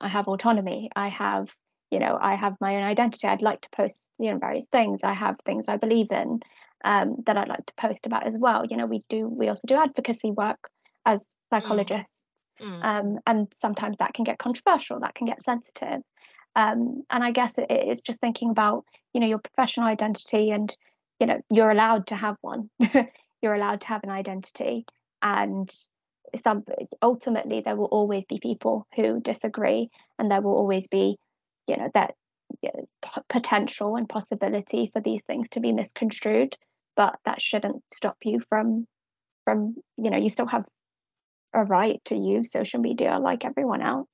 I have autonomy. I have my own identity. I'd like to post, you know, various things. I have things I believe in that I'd like to post about as well. You know, we also do advocacy work as psychologists, and sometimes that can get controversial, that can get sensitive. And I guess it is just thinking about, you know, your professional identity, and, you know, you're allowed to have one. You're allowed to have an identity, and ultimately there will always be people who disagree, and there will always be, you know, that potential and possibility for these things to be misconstrued, but that shouldn't stop you from, you know, you still have a right to use social media like everyone else.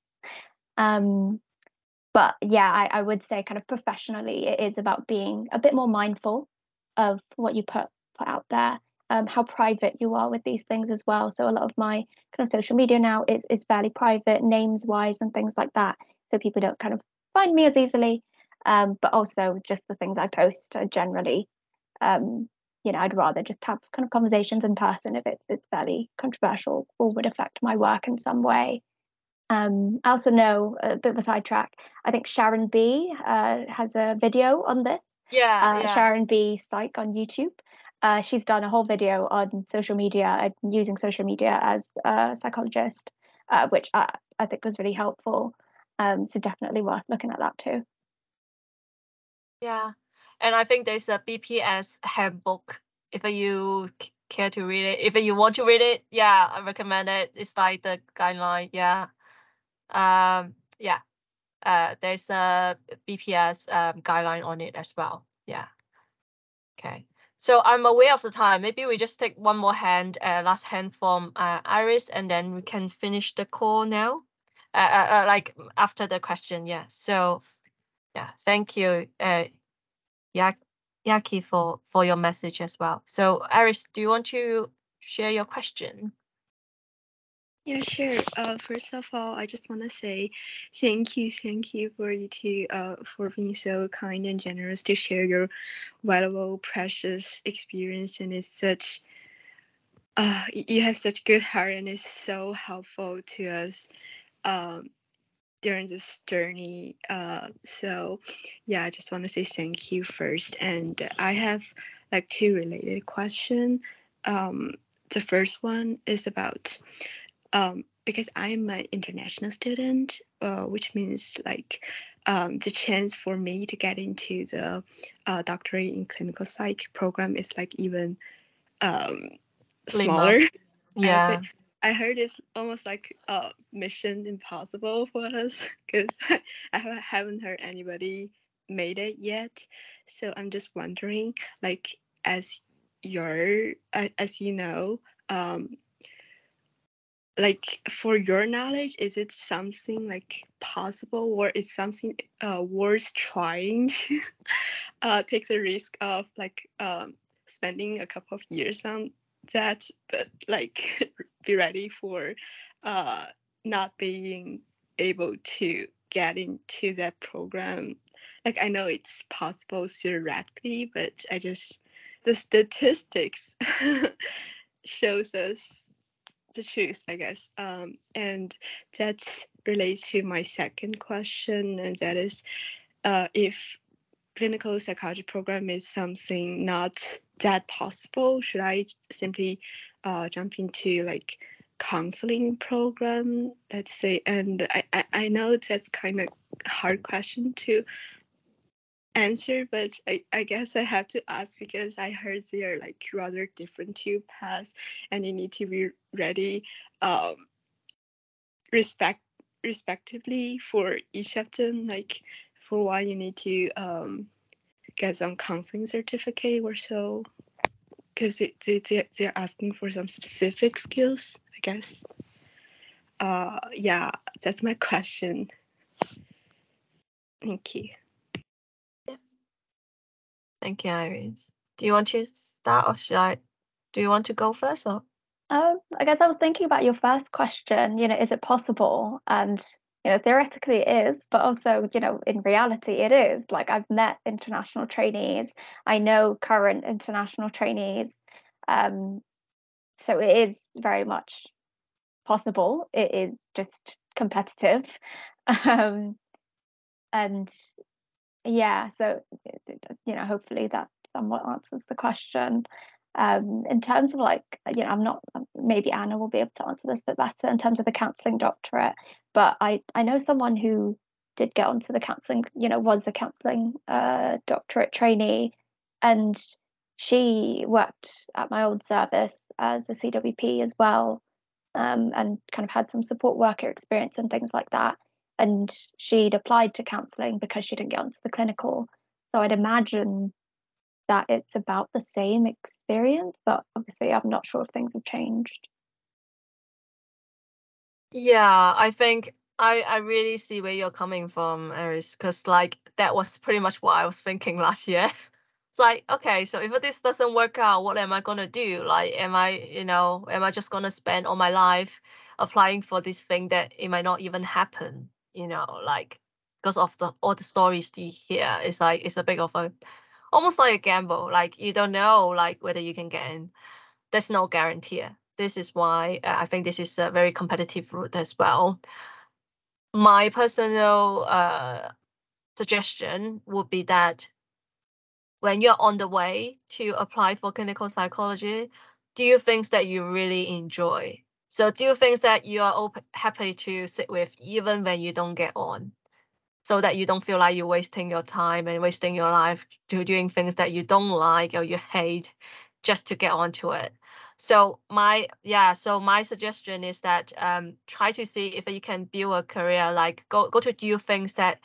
But yeah, I would say kind of professionally, it is about being a bit more mindful of what you put out there, how private you are with these things as well. So a lot of my kind of social media now is fairly private, names wise and things like that, so people don't kind of find me as easily. But also just the things I post are generally, you know, I'd rather just have kind of conversations in person if it's fairly controversial or would affect my work in some way. I also know, a bit of a sidetrack, I think Sharon B has a video on this. Sharon B Psych on YouTube. She's done a whole video on social media and using social media as a psychologist, which I think was really helpful. So definitely worth looking at that too. Yeah, and I think there's a BPS handbook if you care to read it. If you want to read it, yeah, I recommend it. It's like the guideline. Yeah. There's a BPS guideline on it as well. Yeah. Okay. So I'm aware of the time. Maybe we just take one more last hand from Iris, and then we can finish the call now. Like after the question. Yeah. So yeah, thank you, Yaki, for your message as well. So Iris, do you want to share your question? Yeah, sure. First of all, I just want to say thank you for you for being so kind and generous to share your valuable, precious experience, and it's such you have such good heart, and it's so helpful to us. during this journey. So yeah, I just want to say thank you first. And I have like two related questions. The first one is about because I'm an international student, which means like the chance for me to get into the doctorate in clinical psych program is like even smaller. Yeah. I heard it's almost like a mission impossible for us because I haven't heard anybody made it yet. So I'm just wondering, like, as you know, like for your knowledge, is it something like possible, or is something worth trying to take the risk of like spending a couple of years on that, but like be ready for not being able to get into that program? Like, I know it's possible theoretically, but the statistics shows us the truth, I guess. And that relates to my second question, and that is if clinical psychology program is something not that possible, should I simply jump into like counseling program, let's say? And I know that's kind of hard question to answer, but I guess I have to ask because I heard they are like rather different two paths, and you need to be ready respectively for each of them. Like for one, you need to get some counseling certificate or so, because they're asking for some specific skills, I guess. Yeah, that's my question. Thank you. Thank you, Iris. Do you want to start, or do you want to go first? Or I guess I was thinking about your first question, is it possible? And, theoretically it is, but also, in reality it is. Like, I've met international trainees, I know current international trainees. So it is very much possible. It is just competitive. And yeah, so, hopefully that somewhat answers the question. In terms of like, I'm not, maybe Anna will be able to answer this a bit better in terms of the counselling doctorate, but I know someone who did get onto the counselling, was a counselling doctorate trainee, and she worked at my old service as a CWP as well, and kind of had some support worker experience and things like that. And she'd applied to counselling because she didn't get onto the clinical. So I'd imagine that it's about the same experience, but obviously I'm not sure if things have changed. yeah, I think I really see where you're coming from, Iris, because like that was pretty much what I was thinking last year. It's like, okay, so if this doesn't work out, what am I gonna do? Like, am I just gonna spend all my life applying for this thing that it might not even happen? Like because of all the stories you hear, it's like it's a bit of almost like a gamble. Like you don't know like whether you can get in. There's no guarantee. This is why I think this is a very competitive route as well. My personal suggestion would be that when you're on the way to apply for clinical psychology, do things that you really enjoy. So do things that you are happy to sit with even when you don't get on, so that you don't feel like you're wasting your time and wasting your life doing things that you don't like or you hate just to get onto it. So my suggestion is that try to see if you can build a career, like go to do things that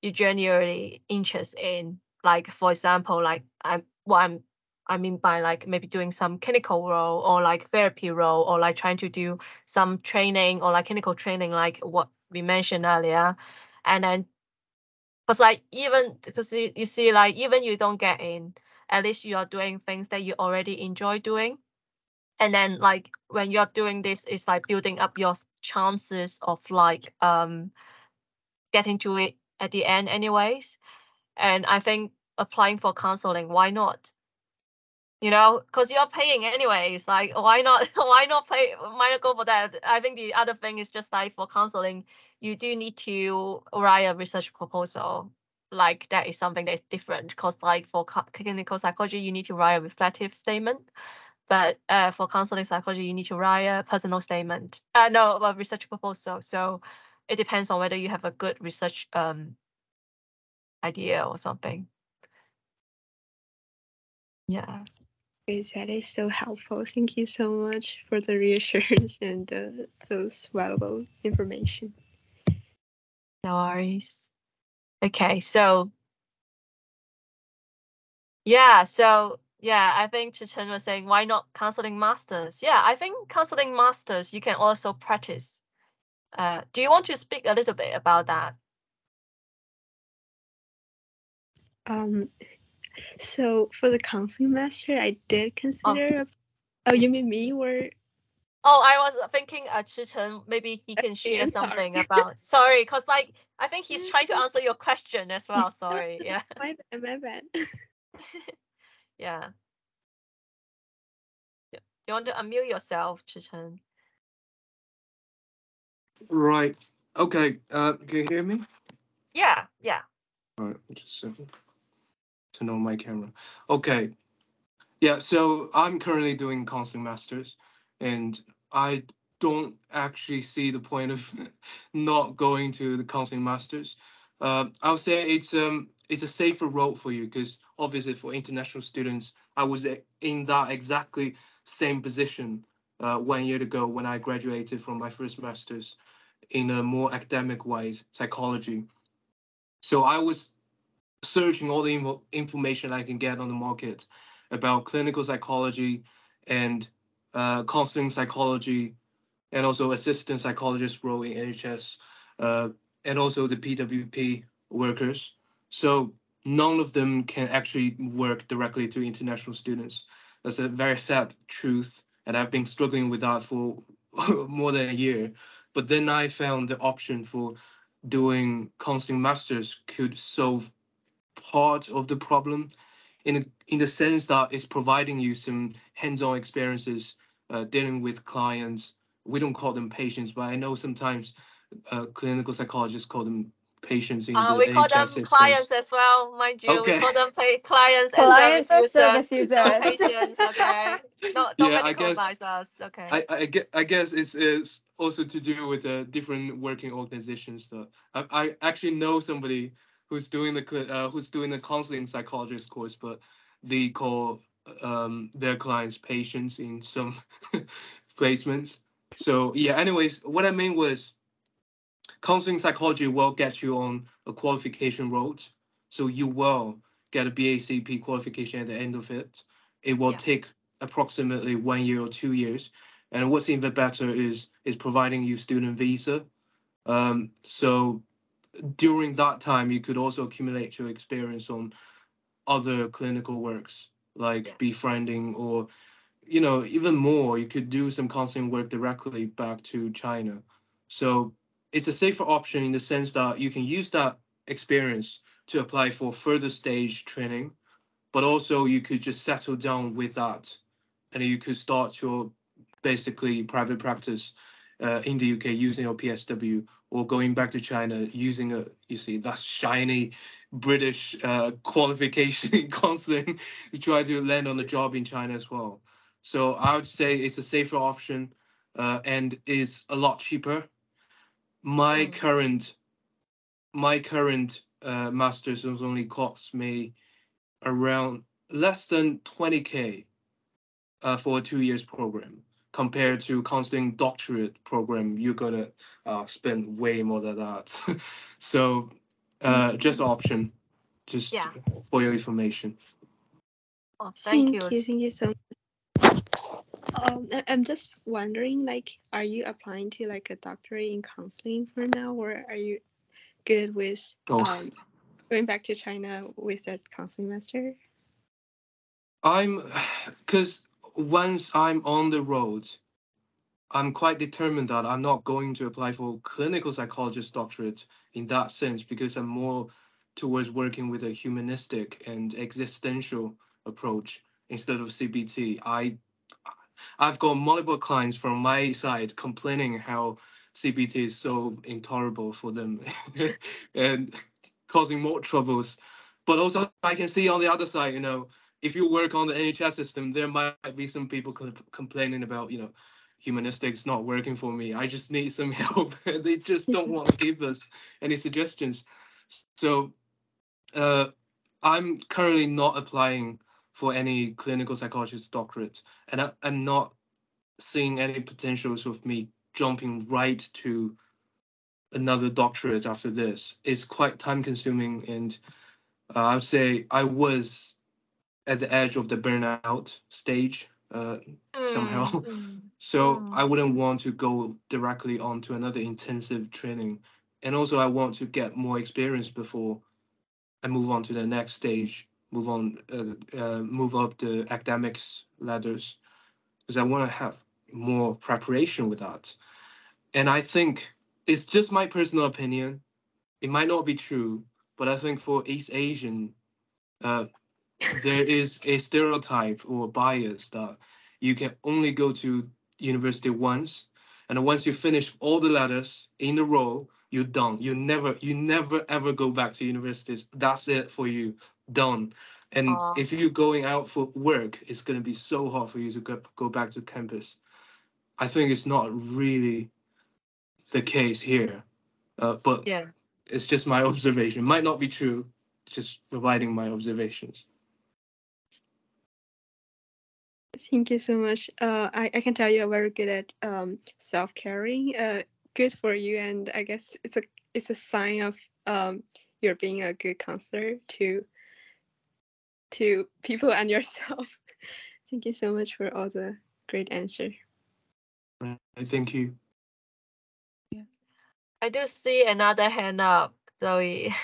you genuinely interest in. Like for example, like I mean by like maybe doing some clinical role or like therapy role, or like trying to do some training or like clinical training, like what we mentioned earlier. And then because like even because you see, like even you don't get in, at least you are doing things that you already enjoy doing. And then like when you're doing this, it's like building up your chances of like getting to it at the end anyways. And I think applying for counseling, why not? Because you're paying anyways. Like why not? Why not go for that? I think the other thing is just like for counseling, you do need to write a research proposal. Like that is something that's different, because like for clinical psychology, you need to write a reflective statement. But for counseling psychology, you need to write a personal statement. No, a research proposal. So it depends on whether you have a good research idea or something. Yeah. That is so helpful. Thank you so much for the reassurance and those valuable information. No worries. Okay, so yeah, I think Chichen was saying, why not counseling masters? Yeah, I think counseling masters, you can also practice. Do you want to speak a little bit about that? So for the counseling master, I did consider. Oh, you mean me or? Oh, I was thinking Chichen, maybe he can share something about. Sorry, because like I think he's trying to answer your question as well. Sorry, yeah. My bad. Yeah. You want to unmute yourself, Chichen? Right. Okay. Can you hear me? Yeah. All right. Just turn on my camera. Okay. Yeah. So I'm currently doing counseling masters, and I don't actually see the point of not going to the counseling masters. I'll say it's a safer route for you, because obviously for international students, I was in that exactly same position 1 year ago when I graduated from my first master's in a more academic wise, psychology. So I was searching all the information I can get on the market about clinical psychology and counseling psychology, and also assistant psychologist role in NHS, and also the PWP workers. So none of them can actually work directly to international students. That's a very sad truth, and I've been struggling with that for more than a year. But then I found the option for doing counseling masters could solve part of the problem, in the sense that it's providing you some hands-on experiences dealing with clients. We don't call them patients, but I know sometimes clinical psychologists call them patients in the We call them NHS clients systems. as well, mind you. Okay. We call them clients and Clients and service service users, not users. patients. Okay, don't Yeah, I guess medicalize us. Okay. I guess it's also to do with different working organizations. Though I actually know somebody who's doing the counseling psychologist course, but they call their clients patients in some placements. So yeah. Anyways, what I mean was, counseling psychology will get you on a qualification road. So you will get a BACP qualification at the end of it. It will take approximately 1 year or 2 years. And what's even better is providing you student visa. So during that time, you could also accumulate your experience on other clinical works like befriending, or even more, you could do some counseling work directly back to China. So it's a safer option in the sense that you can use that experience to apply for further stage training, but also you could just settle down with that, and you could start your basically private practice in the UK using your PSW, or going back to China using that shiny British qualification in counseling to try to land on the job in China as well. So I would say it's a safer option, and is a lot cheaper. My current master's only costs me around less than 20K for a 2 years program, compared to counseling doctorate program. You're gonna spend way more than that. So just option, just for your information. Oh, thank you. Thank you so much. I'm just wondering, like, are you applying to like a doctorate in counseling for now, or are you good with going back to China with that counseling master? Because once I'm on the road, I'm quite determined that I'm not going to apply for clinical psychologist doctorate in that sense, because I'm more towards working with a humanistic and existential approach instead of CBT. I've got multiple clients from my side complaining how CBT is so intolerable for them and causing more troubles. But also, I can see on the other side, if you work on the NHS system, there might be some people complaining about, humanistics not working for me. I just need some help. They just don't want to give us any suggestions. So I'm currently not applying for any clinical psychologist doctorate, and I'm not seeing any potentials of me jumping right to another doctorate after this. It's quite time consuming, and I would say I was at the edge of the burnout stage somehow. So I wouldn't want to go directly onto another intensive training. And also I want to get more experience before I move on to the next stage, move up the academics ladders, because I want to have more preparation with that. And I think it's just my personal opinion. It might not be true, but I think for East Asian, there is a stereotype or bias that you can only go to university once, and once you finish all the letters in a row, you're done. You never ever go back to universities. That's it for you, done. And if you're going out for work, it's going to be so hard for you to go back to campus. I think it's not really the case here, but Yeah. it's just my observation. It might not be true, just providing my observations. Thank you so much. I can tell you are very good at self-caring. Good for you, and I guess it's a sign of you're being a good counselor to people and yourself. Thank you so much for all the great answer. Thank you. Yeah. I do see another hand up, Zoe.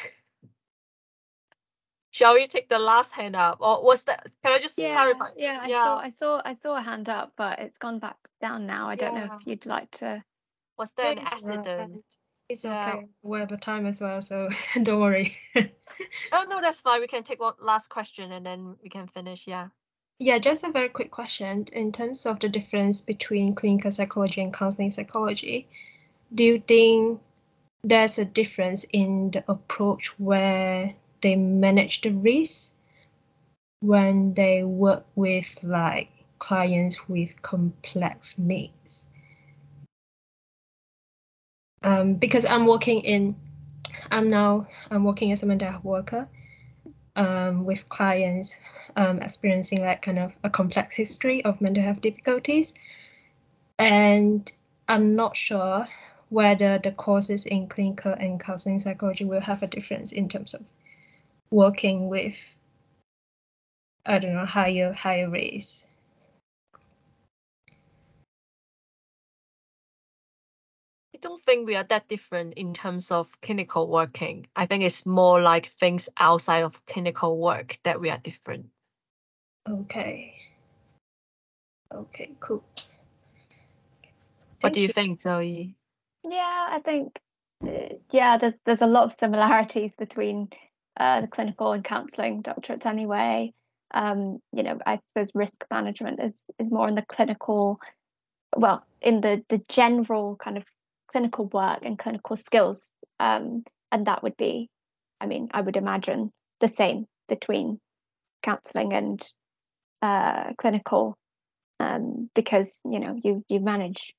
Shall we take the last hand up, or was that? Can I just clarify? Yeah, I saw a hand up, but it's gone back down now. I don't know if you'd like to. Was there an accident? It's okay. We're at the time as well, so don't worry. Oh no, that's fine. We can take one last question and then we can finish. Yeah. Yeah, just a very quick question. In terms of the difference between clinical psychology and counseling psychology, do you think there's a difference in the approach where they manage the risk when they work with like clients with complex needs? Because I'm working as a mental health worker with clients experiencing like kind of a complex history of mental health difficulties, and I'm not sure whether the courses in clinical and counseling psychology will have a difference in terms of working with, I don't know, higher race. I don't think we are that different in terms of clinical working. I think it's more like things outside of clinical work that we are different. Okay, cool. What do you think, Zoe? Yeah, I think there's a lot of similarities between the clinical and counselling doctorates anyway. I suppose risk management is more in the clinical, well, in the general kind of clinical work and clinical skills, and that would be, I would imagine the same between counselling and clinical, because you manage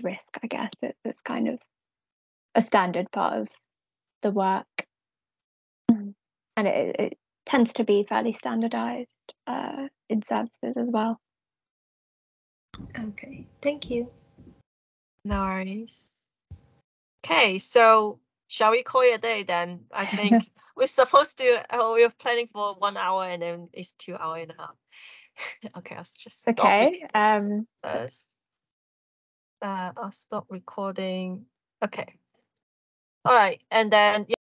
risk. I guess it's kind of a standard part of the work, and it tends to be fairly standardized in services as well. Okay, thank you. No worries. Okay, so shall we call it a day then? I think we're supposed to, we're planning for 1 hour and then it's 2 hours and a half. Okay, I'll just stop. Okay. I'll stop recording. Okay. All right, and then